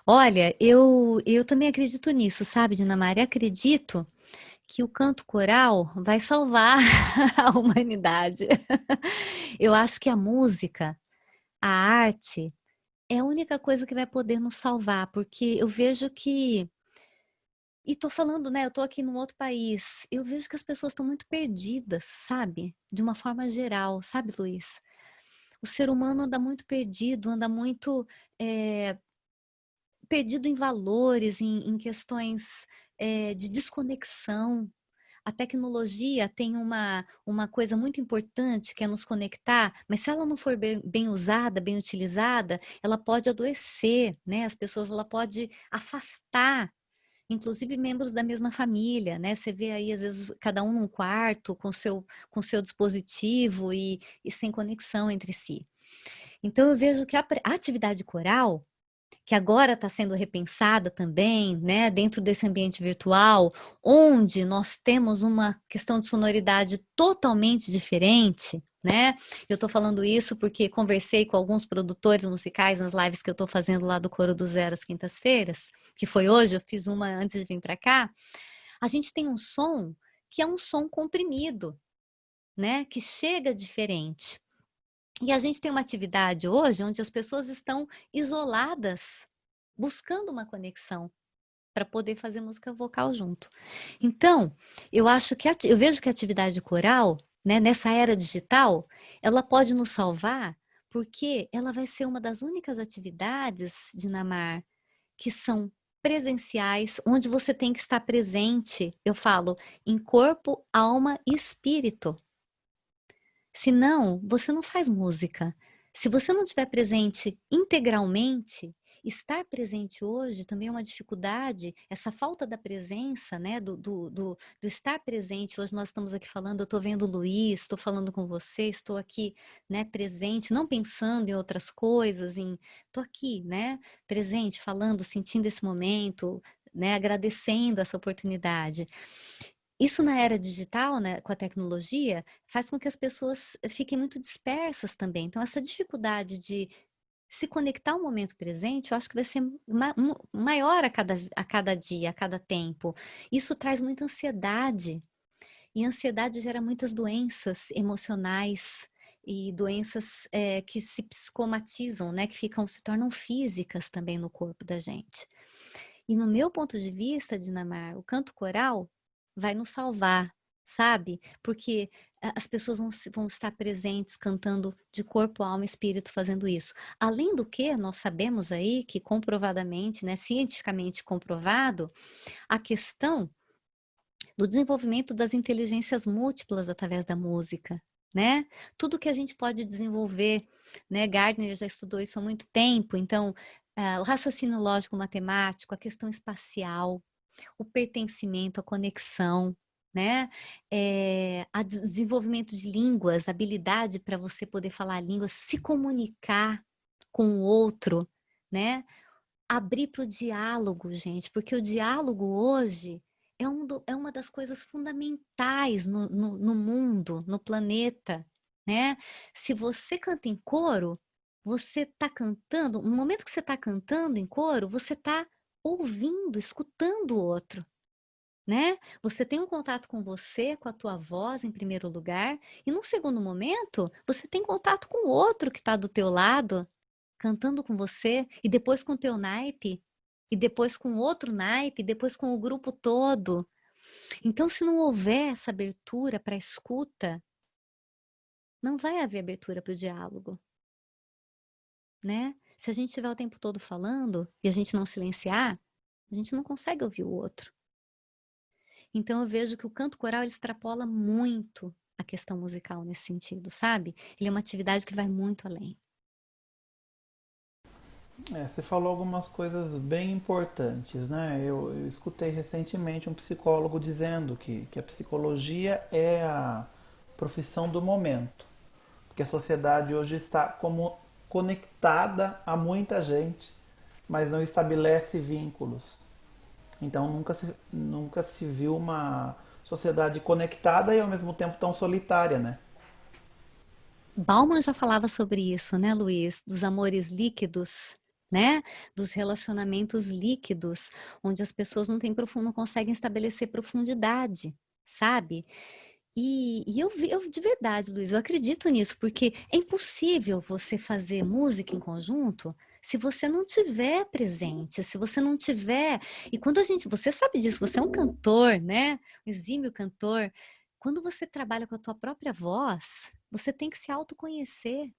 Olha, eu também acredito nisso, sabe, Dinamar? Eu acredito que o canto coral vai salvar a humanidade. Eu acho que a música, a arte, é a única coisa que vai poder nos salvar, porque eu vejo que. E tô falando, né? Eu tô aqui num outro país. Eu vejo que as pessoas estão muito perdidas, sabe? De uma forma geral, sabe, Luiz? O ser humano anda muito perdido, anda muito eh, perdido em valores, em questões de desconexão. A tecnologia tem uma coisa muito importante que é nos conectar, mas se ela não for bem usada, bem utilizada, ela pode adoecer, né? As pessoas, ela pode afastar, inclusive membros da mesma família, né? Você vê aí, às vezes, cada um num quarto com seu dispositivo e sem conexão entre si. Então, eu vejo que a atividade coral que agora está sendo repensada também, né, dentro desse ambiente virtual, onde nós temos uma questão de sonoridade totalmente diferente, né? Eu estou falando isso porque conversei com alguns produtores musicais nas lives que eu estou fazendo lá do Coro do Zero às quintas-feiras, que foi hoje, eu fiz uma antes de vir para cá. A gente tem um som que é um som comprimido, né, que chega diferente. E a gente tem uma atividade hoje onde as pessoas estão isoladas, buscando uma conexão para poder fazer música vocal junto. Então, eu acho que eu vejo que a atividade coral, né, nessa era digital, ela pode nos salvar, porque ela vai ser uma das únicas atividades, Dinamar, que são presenciais, onde você tem que estar presente, eu falo, em corpo, alma e espírito. Senão, você não faz música. Se você não estiver presente integralmente, estar presente hoje também é uma dificuldade, essa falta da presença, né, do estar presente. Hoje nós estamos aqui falando, eu estou vendo o Luiz, estou falando com você, estou aqui, né, presente, não pensando em outras coisas, estou aqui, né, presente, falando, sentindo esse momento, né, agradecendo essa oportunidade. Isso na era digital, né, com a tecnologia, faz com que as pessoas fiquem muito dispersas também. Então, essa dificuldade de se conectar ao momento presente, eu acho que vai ser maior a cada dia, a cada tempo. Isso traz muita ansiedade. E a ansiedade gera muitas doenças emocionais e doenças que se psicomatizam, né, que se tornam físicas também no corpo da gente. E no meu ponto de vista, Dinamar, o canto coral vai nos salvar, sabe? Porque as pessoas vão estar presentes cantando de corpo, alma e espírito fazendo isso. Além do que, nós sabemos aí que comprovadamente, né, cientificamente comprovado, a questão do desenvolvimento das inteligências múltiplas através da música, né? Tudo que a gente pode desenvolver, né? Gardner já estudou isso há muito tempo, então o raciocínio lógico matemático, a questão espacial, o pertencimento, a conexão, né? O desenvolvimento de línguas, habilidade para você poder falar línguas, se comunicar com o outro, né? Abrir para o diálogo, gente, porque o diálogo hoje é uma das coisas fundamentais no mundo, no planeta, né? Se você canta em coro, você está cantando, no momento que você está cantando em coro, você está ouvindo, escutando o outro, né? Você tem um contato com você, com a tua voz em primeiro lugar, e num segundo momento, você tem contato com o outro que está do teu lado, cantando com você, e depois com o teu naipe, e depois com outro naipe, e depois com o grupo todo. Então, se não houver essa abertura para a escuta, não vai haver abertura para o diálogo, né? Se a gente estiver o tempo todo falando e a gente não silenciar, a gente não consegue ouvir o outro. Então, eu vejo que o canto coral ele extrapola muito a questão musical nesse sentido, sabe? Ele é uma atividade que vai muito além. Você falou algumas coisas bem importantes, né? Eu escutei recentemente um psicólogo dizendo que a psicologia é a profissão do momento, porque a sociedade hoje está como conectada a muita gente, mas não estabelece vínculos. Então nunca se viu uma sociedade conectada e ao mesmo tempo tão solitária, né? Bauman já falava sobre isso, né, Luiz? Dos amores líquidos, né? Dos relacionamentos líquidos, onde as pessoas não conseguem estabelecer profundidade, sabe? E eu de verdade, Luiz, eu acredito nisso, porque é impossível você fazer música em conjunto se você não tiver presente, se você não tiver. E quando você sabe disso, você é um cantor, né? Um exímio cantor. Quando você trabalha com a tua própria voz, você tem que se autoconhecer.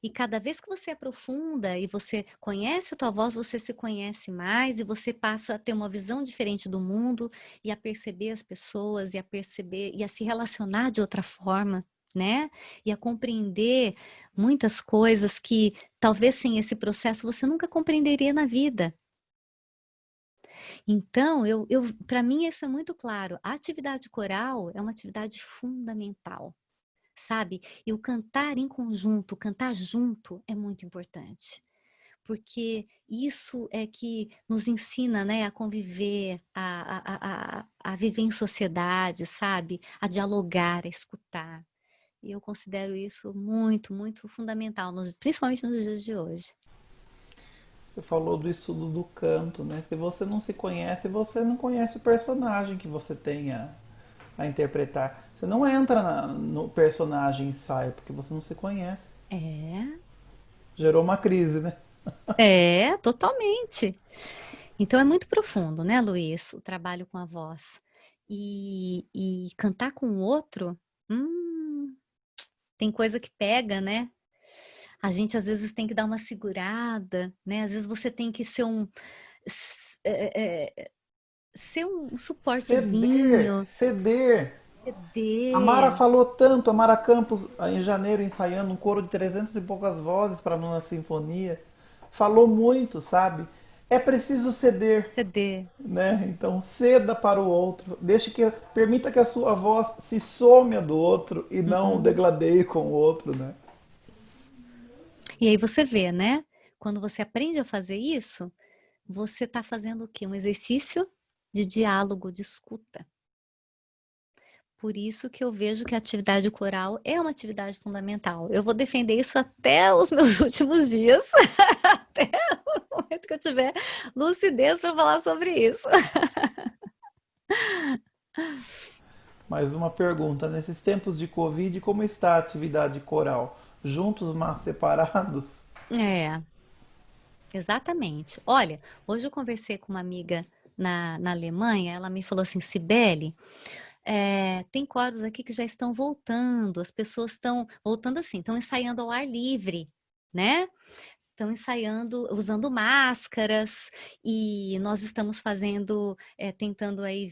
E cada vez que você aprofunda e você conhece a tua voz, você se conhece mais e você passa a ter uma visão diferente do mundo e a perceber as pessoas e a perceber e a se relacionar de outra forma, né? E a compreender muitas coisas que talvez sem esse processo você nunca compreenderia na vida. Então, para mim isso é muito claro. A atividade coral é uma atividade fundamental, sabe? E o cantar em conjunto, cantar junto é muito importante. porque isso é que nos ensina, né, a conviver, a viver em sociedade, sabe? A dialogar, a escutar. E eu considero isso muito, muito fundamental, principalmente nos dias de hoje. Você falou do estudo do canto, né? Se você não se conhece, você não conhece o personagem que você tem a interpretar. Você não entra no personagem ensaio, porque você não se conhece. É, Gerou uma crise, né? totalmente. Então é muito profundo, né, Luiz, o trabalho com a voz. E cantar com o outro, tem coisa que pega, né? A gente às vezes tem que dar uma segurada, né? Às vezes você tem que ser ser um Ceder, suportezinho, ceder. A Mara ceder. falou tanto, a Mara Campos, em janeiro, ensaiando um coro de 300 e poucas vozes para a Nona Sinfonia. Falou muito, sabe? É preciso ceder, Ceder. né? Então ceda para o outro. Permita que a sua voz se some a do outro e não Uhum. degladeie com o outro, né? E aí você vê, né? Quando você aprende a fazer isso, você está fazendo o quê? Um exercício de diálogo, de escuta. Por isso que eu vejo que a atividade coral é uma atividade fundamental. Eu vou defender isso até os meus últimos dias, até o momento que eu tiver lucidez para falar sobre isso. Mais uma pergunta. Nesses tempos de Covid, como está a atividade coral? Juntos, mas separados? É, exatamente. Olha, hoje eu conversei com uma amiga na Alemanha, ela me falou assim, Cibele, tem coros aqui que já estão voltando, as pessoas estão voltando assim, estão ensaiando ao ar livre, né? Estão ensaiando, usando máscaras, e nós estamos fazendo, tentando aí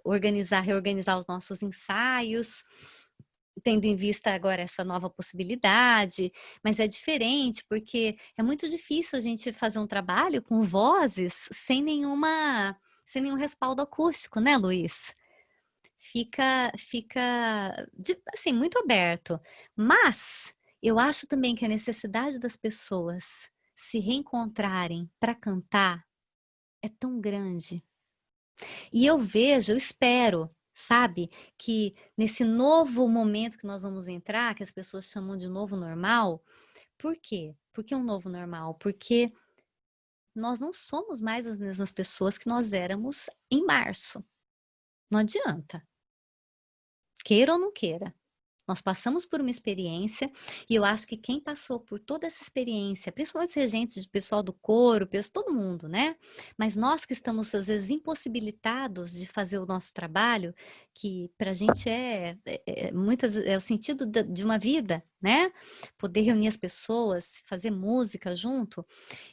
reorganizar os nossos ensaios, tendo em vista agora essa nova possibilidade, mas é diferente, porque é muito difícil a gente fazer um trabalho com vozes sem nenhum respaldo acústico, né, Luiz? Assim, muito aberto. Mas eu acho também que a necessidade das pessoas se reencontrarem para cantar é tão grande. E eu espero, sabe, que nesse novo momento que nós vamos entrar, que as pessoas chamam de novo normal, por quê? Por que um novo normal? Porque nós não somos mais as mesmas pessoas que nós éramos em março. Não adianta, queira ou não queira. Nós passamos por uma experiência e eu acho que quem passou por toda essa experiência, principalmente os regentes, de pessoal do coro, todo mundo, né? Mas nós que estamos às vezes impossibilitados de fazer o nosso trabalho, que para a gente é o sentido de uma vida, né? Poder reunir as pessoas, fazer música junto,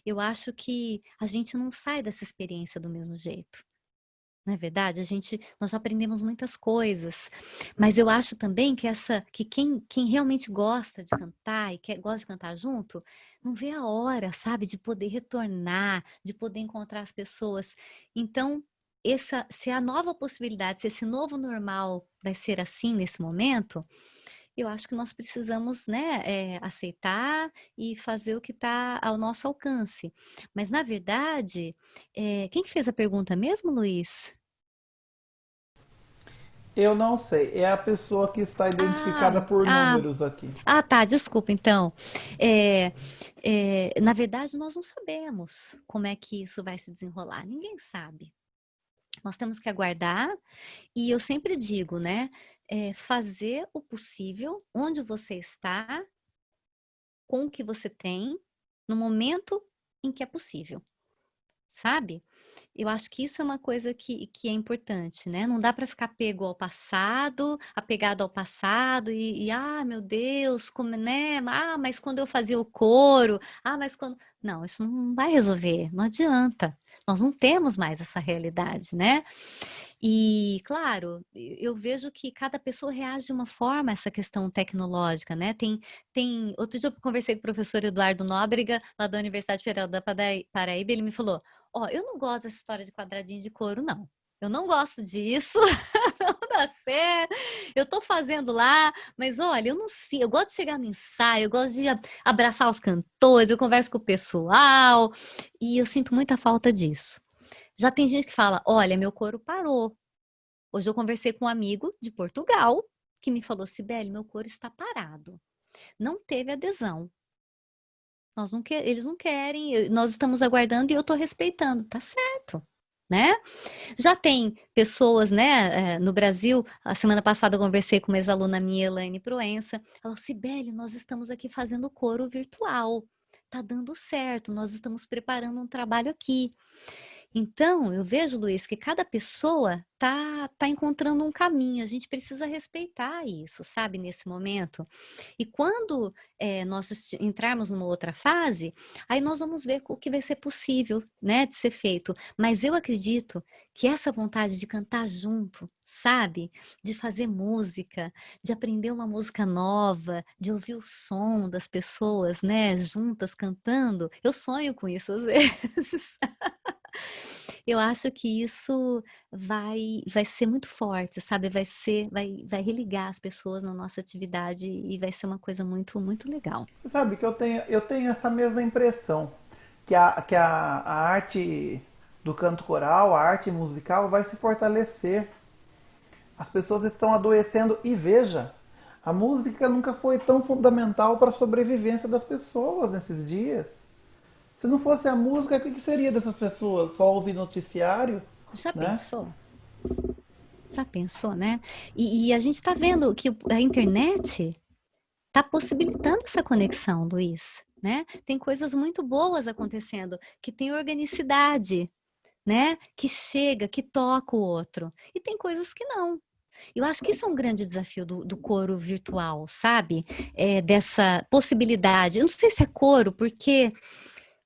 eu acho que a gente não sai dessa experiência do mesmo jeito. Não é verdade? Nós já aprendemos muitas coisas, mas eu acho também que quem realmente gosta de cantar e gosta de cantar junto, não vê a hora, sabe, de poder retornar, de poder encontrar as pessoas. Então, se a nova possibilidade, se esse novo normal vai ser assim nesse momento, eu acho que nós precisamos, né, aceitar e fazer o que está ao nosso alcance. Mas, na verdade, quem que fez a pergunta mesmo, Luiz? Eu não sei. É a pessoa que está Ah, identificada por ah, números aqui. tá, desculpa, então. É, na verdade, nós não sabemos como é que isso vai se desenrolar. Ninguém sabe. Nós temos que aguardar, e eu sempre digo, né? Fazer o possível onde você está, com o que você tem, no momento em que é possível. Sabe? Eu acho que isso é uma coisa que é importante, né? Não dá para ficar apegado ao passado meu Deus, como, né? Mas quando eu fazia o coro, mas quando. Não, isso não vai resolver, não adianta. Nós não temos mais essa realidade, né? E, claro, eu vejo que cada pessoa reage de uma forma a essa questão tecnológica, né? Outro dia eu conversei com o professor Eduardo Nóbrega, lá da Universidade Federal da Paraíba, ele me falou: eu não gosto dessa história de quadradinho de couro, não. eu não gosto disso, não dá certo, eu tô fazendo lá, mas olha, eu não sei, eu gosto de chegar no ensaio, eu gosto de abraçar os cantores, eu converso com o pessoal, e eu sinto muita falta disso. Já tem gente que fala, olha, meu coro parou. Hoje eu conversei com um amigo de Portugal, que me falou, Cibele, meu coro está parado. Não teve adesão. Eles não querem, nós estamos aguardando e eu estou respeitando, tá certo, né? Já tem pessoas, né, no Brasil, a semana passada eu conversei com uma ex-aluna minha, Elaine Proença, ela falou, Cibele, nós estamos aqui fazendo coro virtual, tá dando certo, nós estamos preparando um trabalho aqui. Então, eu vejo, Luiz, que cada pessoa tá encontrando um caminho, a gente precisa respeitar isso, sabe, nesse momento. E quando nós entrarmos numa outra fase, aí nós vamos ver o que vai ser possível, né, de ser feito. Mas eu acredito que essa vontade de cantar junto, sabe, de fazer música, de aprender uma música nova, de ouvir o som das pessoas, né, juntas cantando, eu sonho com isso às vezes. Eu acho que isso vai ser muito forte, sabe? Vai religar as pessoas na nossa atividade e vai ser uma coisa muito, muito legal. Você sabe que eu tenho essa mesma impressão, que a arte do canto coral, a arte musical vai se fortalecer. As pessoas estão adoecendo e veja, a música nunca foi tão fundamental para a sobrevivência das pessoas nesses dias. Se não fosse a música, o que seria dessas pessoas? Só ouvir noticiário, Já né? pensou? Já pensou, né? E a gente está vendo que a internet está possibilitando essa conexão, Luiz, né? Tem coisas muito boas acontecendo, que tem organicidade, né? Que chega, que toca o outro. E tem coisas que não. Eu acho que isso é um grande desafio do coro virtual, sabe? Dessa possibilidade. Eu não sei se é coro, porque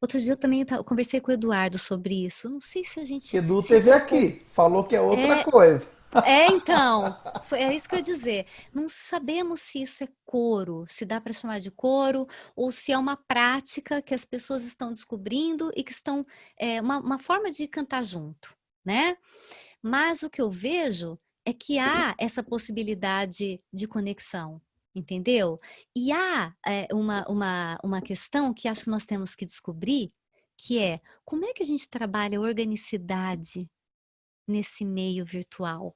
outro dia eu também conversei com o Eduardo sobre isso. Não sei se a gente, Edu se isso teve é coro. aqui, falou que é outra É, coisa. então, era isso que eu ia dizer. Não sabemos se isso é coro, se dá para chamar de coro, ou se é uma prática que as pessoas estão descobrindo e que estão, uma forma de cantar junto, né? Mas o que eu vejo é que há essa possibilidade de conexão, entendeu? E há uma questão que acho que nós temos que descobrir, que é como é que a gente trabalha a organicidade nesse meio virtual,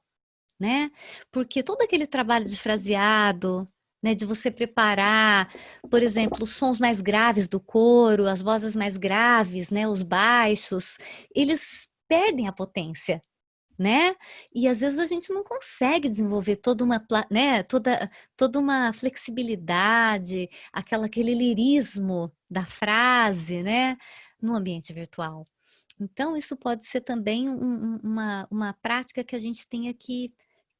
né? Porque todo aquele trabalho de fraseado, né, de você preparar, por exemplo, os sons mais graves do coro, as vozes mais graves, né, os baixos, eles perdem a potência, né? E às vezes a gente não consegue desenvolver né, toda uma flexibilidade, aquele lirismo da frase, né, no ambiente virtual. Então, isso pode ser também uma prática que a gente tenha que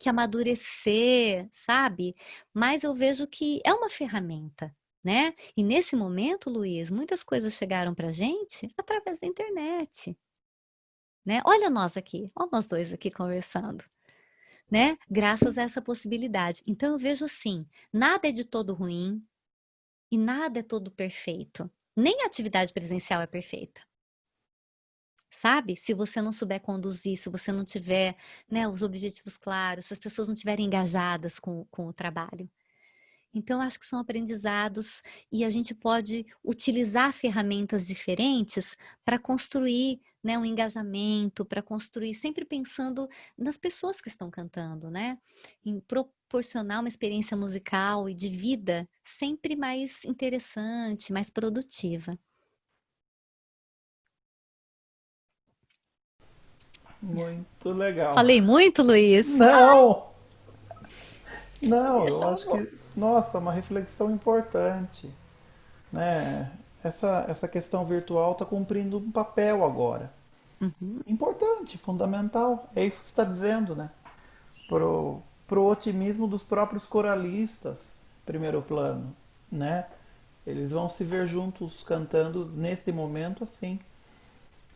amadurecer, sabe? Mas eu vejo que é uma ferramenta, né? E nesse momento, Luiz, muitas coisas chegaram para a gente através da internet, né? Olha nós aqui, olha nós dois aqui conversando, né? Graças a essa possibilidade. Então, eu vejo assim, nada é de todo ruim e nada é todo perfeito. Nem a atividade presencial é perfeita. Sabe? Se você não souber conduzir, se você não tiver, né, os objetivos claros, se as pessoas não estiverem engajadas com o trabalho. Então, acho que são aprendizados e a gente pode utilizar ferramentas diferentes para construir, né, um engajamento, para construir, sempre pensando nas pessoas que estão cantando, né? Em proporcionar uma experiência musical e de vida sempre mais interessante, mais produtiva. Muito legal. Falei muito, Luiz? Não, não, eu Deixa um acho pouco. que, nossa, uma reflexão importante, né? Essa questão virtual está cumprindo um papel agora. Uhum. Importante, fundamental. É isso que você está dizendo, né? Pro otimismo dos próprios coralistas, primeiro plano, né? Eles vão se ver juntos cantando nesse momento assim.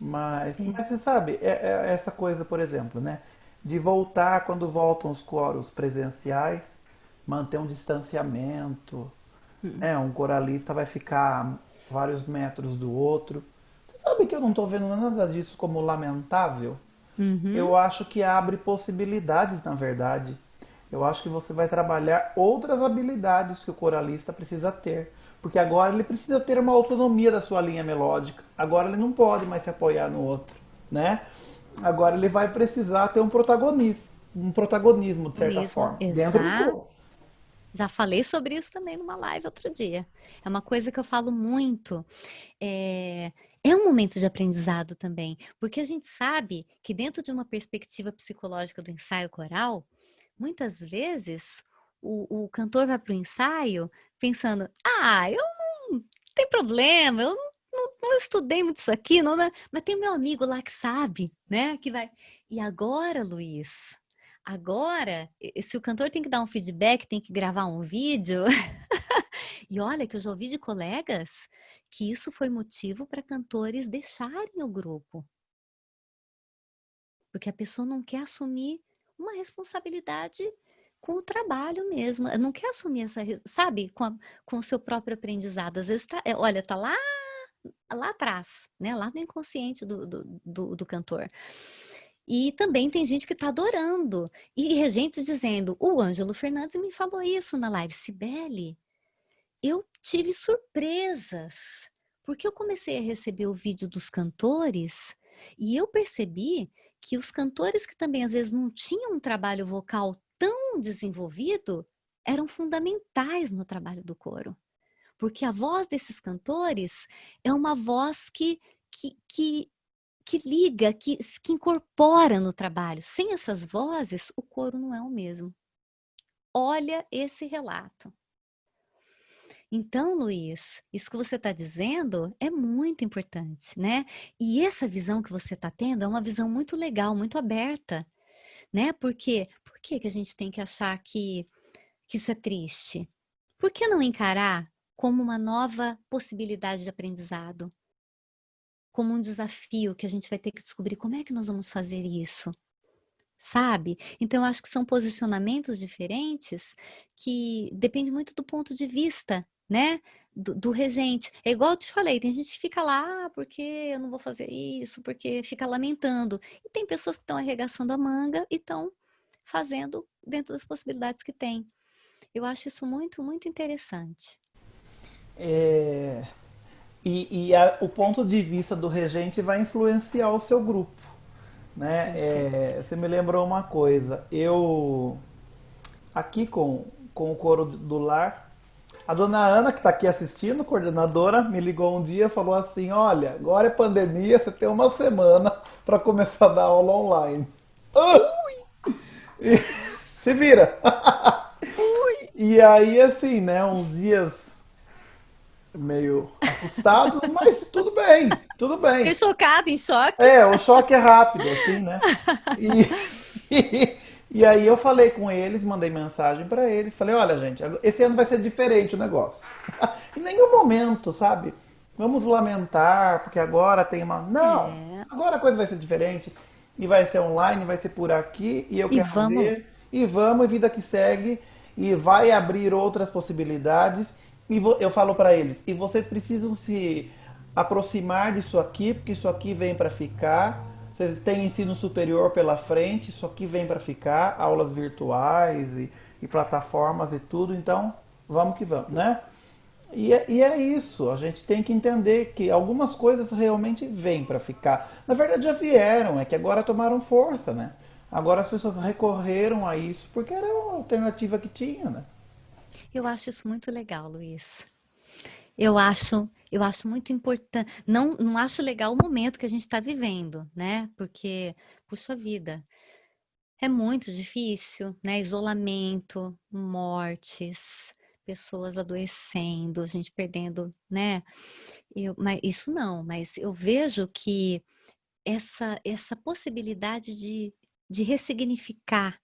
Mas você sabe, é essa coisa, por exemplo, né? De voltar quando voltam os coros presenciais, manter um distanciamento, né? Um coralista vai ficar vários metros do outro. Você sabe que eu não estou vendo nada disso como lamentável? Uhum. Eu acho que abre possibilidades, na verdade. Eu acho que você vai trabalhar outras habilidades que o coralista precisa ter. Porque agora ele precisa ter uma autonomia da sua linha melódica. Agora ele não pode mais se apoiar no outro, né? Agora ele vai precisar ter um protagonismo, de certa Mesmo, forma, dentro do exato. coro. Já falei sobre isso também numa live outro dia. É uma coisa que eu falo muito. É, é um momento de aprendizado também, porque a gente sabe que dentro de uma perspectiva psicológica do ensaio coral, muitas vezes o cantor vai para o ensaio pensando: ah, eu não tem problema, eu não estudei muito isso aqui, não, mas tem meu amigo lá que sabe, né? Que vai. E agora, Luiz, agora, se o cantor tem que dar um feedback, tem que gravar um vídeo, e olha que eu já ouvi de colegas que isso foi motivo para cantores deixarem o grupo, porque a pessoa não quer assumir uma responsabilidade com o trabalho mesmo, não quer assumir essa, sabe, com o seu próprio aprendizado. Às vezes olha, tá lá atrás, né, lá no inconsciente do cantor. E também tem gente que está adorando. E regentes dizendo, o Ângelo Fernandes me falou isso na live, Cibele, eu tive surpresas, porque eu comecei a receber o vídeo dos cantores e eu percebi que os cantores que também às vezes não tinham um trabalho vocal tão desenvolvido eram fundamentais no trabalho do coro. Porque a voz desses cantores é uma voz que liga, que incorpora no trabalho. Sem essas vozes, o coro não é o mesmo. Olha esse relato. Então, Luiz, isso que você está dizendo é muito importante, né? E essa visão que você está tendo é uma visão muito legal, muito aberta, né? Porque por que a gente tem que achar que isso é triste? Por que não encarar como uma nova possibilidade de aprendizado? Como um desafio que a gente vai ter que descobrir como é que nós vamos fazer isso, sabe? Então, eu acho que são posicionamentos diferentes que depende muito do ponto de vista, né? Do regente. É igual eu te falei, tem gente que fica lá, porque eu não vou fazer isso, porque fica lamentando. E tem pessoas que estão arregaçando a manga e estão fazendo dentro das possibilidades que tem. Eu acho isso muito, muito interessante. É, o ponto de vista do regente vai influenciar o seu grupo, né? Com certeza. Você me lembrou uma coisa. Eu aqui com o coro do lar, a dona Ana, que está aqui assistindo, coordenadora, me ligou um dia e falou assim: Olha, agora é pandemia, você tem uma semana para começar a dar aula online. E, se vira! E aí, assim, né, uns dias meio assustados, mas tudo bem, tudo Fiquei bem. chocada, em choque. É, o choque é rápido, assim, né? E, e aí eu falei com eles, mandei mensagem pra eles, falei, olha, gente, esse ano vai ser diferente o negócio. Em nenhum momento, sabe? Vamos lamentar, porque agora tem uma. Não! É. Agora a coisa vai ser diferente. E vai ser online, vai ser por aqui, e eu E quero vamos lá. ver. E vamos, e vida que segue. E vai abrir outras possibilidades. E eu falo pra eles, e vocês precisam se aproximar disso aqui, porque isso aqui vem para ficar. Vocês têm ensino superior pela frente, isso aqui vem para ficar, aulas virtuais e plataformas e tudo, então vamos que vamos, né? E é isso, a gente tem que entender que algumas coisas realmente vêm para ficar. Na verdade já vieram, é que agora tomaram força, né? Agora as pessoas recorreram a isso porque era a alternativa que tinha, né? Eu acho isso muito legal, Luiz. Eu acho muito importante. Não acho legal o momento que a gente está vivendo, né? Porque, puxa vida, é muito difícil, né? Isolamento, mortes, pessoas adoecendo, a gente perdendo, né? Mas isso não, mas eu vejo que essa possibilidade de ressignificar,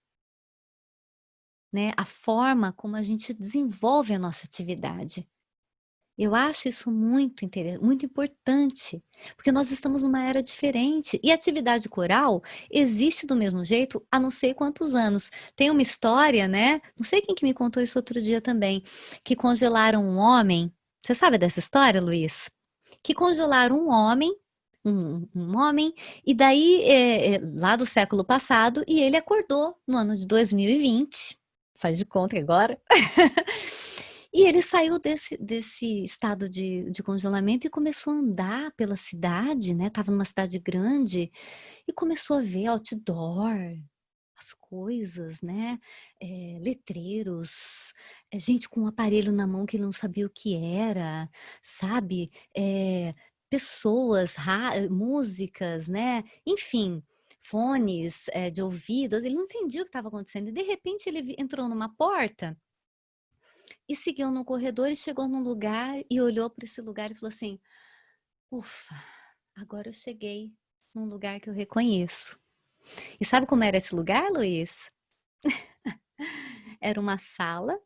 né, a forma como a gente desenvolve a nossa atividade. Eu acho isso muito muito importante, porque nós estamos numa era diferente. E a atividade coral existe do mesmo jeito há não sei quantos anos. Tem uma história, né? Não sei quem que me contou isso outro dia também, que congelaram um homem. Você sabe dessa história, Luiz? Que congelaram um homem um homem, e daí, lá do século passado, e ele acordou no ano de 2020, faz de conta agora, e ele saiu desse estado de congelamento e começou a andar pela cidade, né? Tava numa cidade grande e começou a ver outdoor, as coisas, né? Letreiros, gente com um aparelho na mão que ele não sabia o que era, sabe? Pessoas, músicas, né? Enfim, fones de ouvido, ele não entendia o que estava acontecendo. E de repente ele entrou numa porta e seguiu no corredor e chegou num lugar e olhou para esse lugar e falou assim: ufa, agora eu cheguei num lugar que eu reconheço. E sabe como era esse lugar, Luiz? Era uma sala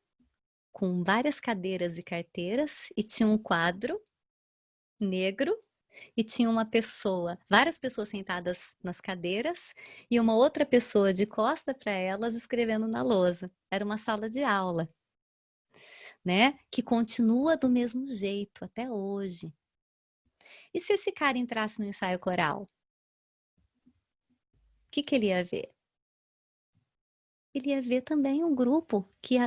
com várias cadeiras e carteiras e tinha um quadro negro e tinha uma pessoa, várias pessoas sentadas nas cadeiras e uma outra pessoa de costa para elas escrevendo na lousa. Era uma sala de aula, né? Que continua do mesmo jeito até hoje. E se esse cara entrasse no ensaio coral? O que ele ia ver? Ele ia ver também um grupo que,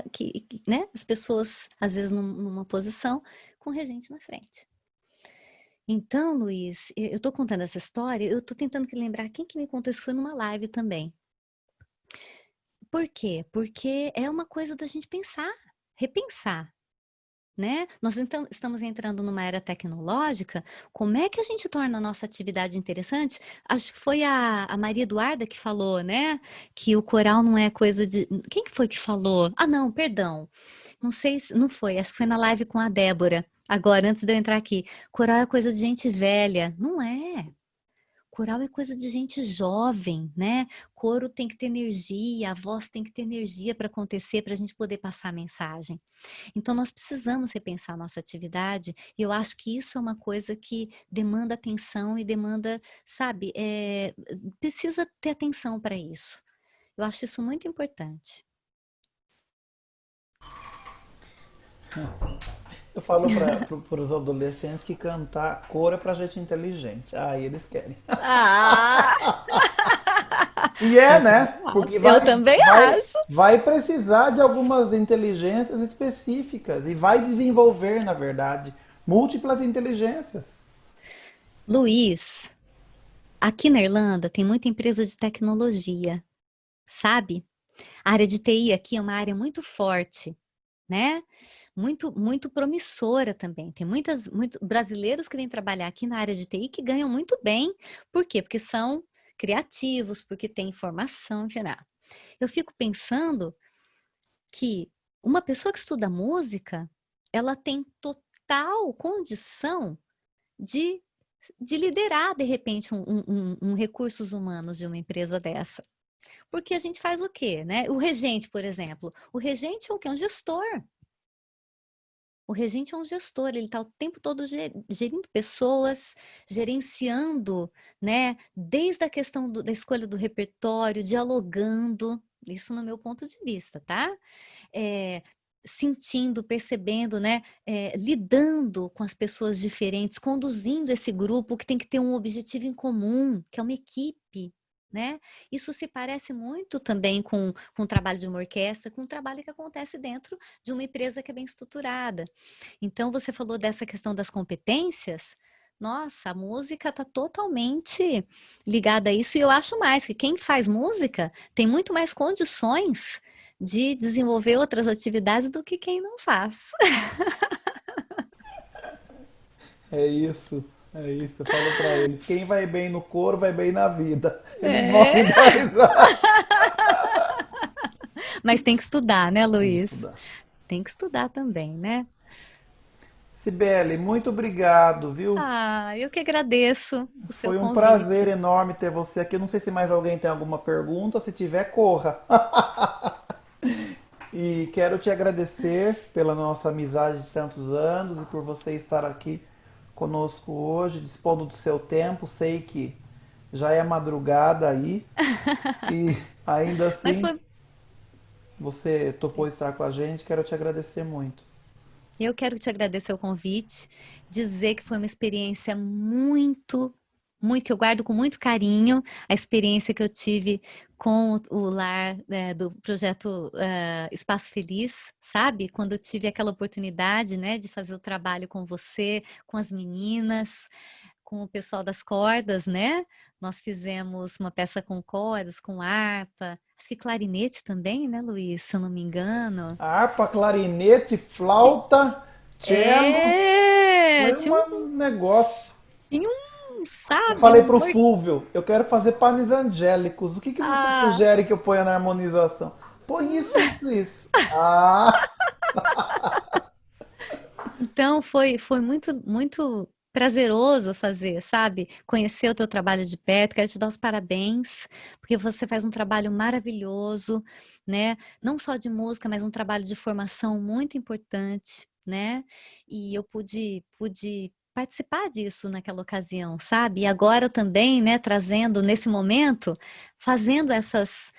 né, as pessoas, às vezes, numa posição com o regente na frente. Então, Luiz, eu estou contando essa história, eu estou tentando lembrar quem que me contou isso, foi numa live também. Por quê? Porque é uma coisa da gente pensar, repensar. Né? Nós então estamos entrando numa era tecnológica, como é que a gente torna a nossa atividade interessante? Acho que foi a Maria Eduarda que falou, né? Que o coral não é coisa de... Quem que foi que falou? Ah, não, perdão. Não sei se... Não foi, acho que foi na live com a Débora. Agora, antes de eu entrar aqui. Coral é coisa de gente velha. Não é. Coral é coisa de gente jovem, né? Coro tem que ter energia, a voz tem que ter energia para acontecer, para a gente poder passar a mensagem. Então, nós precisamos repensar a nossa atividade, e eu acho que isso é uma coisa que demanda atenção e demanda, sabe, precisa ter atenção para isso. Eu acho isso muito importante. Eu falo para os adolescentes que cantar cor é pra gente inteligente. Aí eles querem. Ah, E né? Porque eu também acho. vai precisar de algumas inteligências específicas e vai desenvolver, na verdade, múltiplas inteligências. Luiz, aqui na Irlanda tem muita empresa de tecnologia, sabe? A área de TI aqui é uma área muito forte, né? Muito promissora também. Tem muitos brasileiros que vêm trabalhar aqui na área de TI que ganham muito bem. Por quê? Porque são criativos, porque têm informação, enfim. Eu fico pensando que uma pessoa que estuda música, ela tem total condição de liderar, de repente, um recursos humanos de uma empresa dessa. Porque a gente faz o quê, né? O regente, por exemplo. O regente é o quê? Um gestor. O regente é um gestor, ele está o tempo todo gerindo pessoas, gerenciando, né? Desde a questão da escolha do repertório, dialogando, isso no meu ponto de vista, tá? Sentindo, percebendo, né? Lidando com as pessoas diferentes, conduzindo esse grupo que tem que ter um objetivo em comum, que é uma equipe. Né? Isso se parece muito também com o trabalho de uma orquestra, com o trabalho que acontece dentro de uma empresa que é bem estruturada. Então, você falou dessa questão das competências. Nossa, a música está totalmente ligada a isso, e eu acho mais que quem faz música tem muito mais condições de desenvolver outras atividades do que quem não faz. É isso. É isso, eu falo pra eles. Quem vai bem no coro vai bem na vida. Eles morrem da risada. Mas tem que estudar, né, Tem que Luiz? estudar. Tem que estudar também, né? Cibele, muito obrigado, viu? Ah, eu que agradeço o seu Foi um prazer convite. enorme ter você aqui. Eu não sei se mais alguém tem alguma pergunta. Se tiver, corra. E quero te agradecer pela nossa amizade de tantos anos e por você estar aqui conosco hoje, dispondo do seu tempo. Sei que já é madrugada aí e ainda Mas assim foi, você topou estar com a gente. Quero te agradecer muito. eu quero te agradecer o convite, dizer que foi uma experiência muito muito, que eu guardo com muito carinho, a experiência que eu tive com o lar, do projeto Espaço Feliz, sabe? Quando eu tive aquela oportunidade, né, de fazer o trabalho com você, com as meninas, com o pessoal das cordas, né? Nós fizemos uma peça com cordas, com harpa, acho que clarinete também, né, Luiz? Se eu não me engano. Harpa, clarinete, flauta, cello. É, Foi um negócio. tinha Eu sabe, falei um pro Fúvio, eu quero fazer panes angélicos. O que que você ah, sugere que eu ponha na harmonização? Põe isso, isso, isso. Ah, então foi muito prazeroso fazer, sabe? Conhecer o teu trabalho de perto, quero te dar os parabéns, porque você faz um trabalho maravilhoso, né? Não só de música, mas um trabalho de formação muito importante, né? E eu pude participar disso naquela ocasião, sabe? E agora também, né, trazendo nesse momento, fazendo essas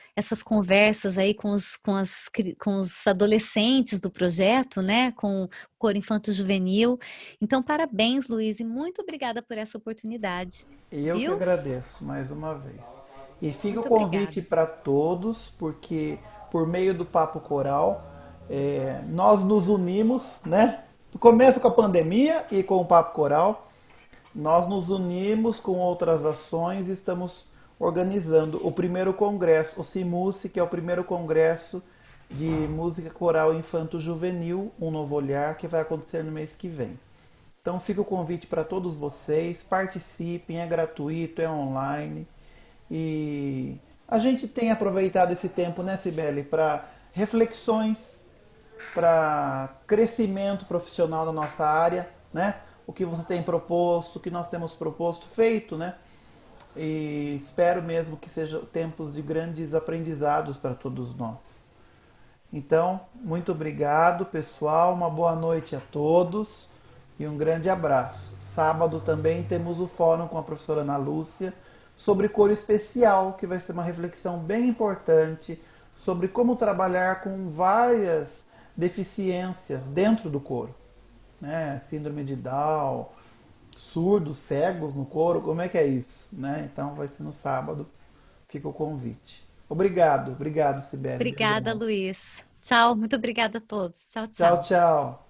conversas aí com os adolescentes do projeto, né? Com o coro infanto-juvenil. Então, parabéns, Luiz, e muito obrigada por essa oportunidade, e eu que viu? agradeço mais uma vez. E fica o Muito convite obrigada. para todos, porque por meio do Papo Coral, nós nos unimos, né? Começa com a pandemia e com o Papo Coral. Nós nos unimos com outras ações e estamos organizando o primeiro congresso, o CIMUSE, que é o primeiro congresso de música coral infanto-juvenil, um novo olhar, que vai acontecer no mês que vem. Então fica o convite para todos vocês, participem, é gratuito, é online. E a gente tem aproveitado esse tempo, né, Cibele, para reflexões, para crescimento profissional da nossa área, né? O que você tem proposto, o que nós temos proposto, feito, né? E espero mesmo que sejam tempos de grandes aprendizados para todos nós. Então, muito obrigado, pessoal. Uma boa noite a todos e um grande abraço. Sábado também temos o fórum com a professora Ana Lúcia sobre coro especial, que vai ser uma reflexão bem importante sobre como trabalhar com várias deficiências dentro do coro, né? Síndrome de Down, surdos, cegos no coro, como é que é isso, né? Então vai ser no sábado, fica o convite. Obrigado, obrigado, Sibeli, Obrigada, obrigado. Luiz. Tchau, muito obrigada a todos. Tchau, Tchau, tchau. tchau.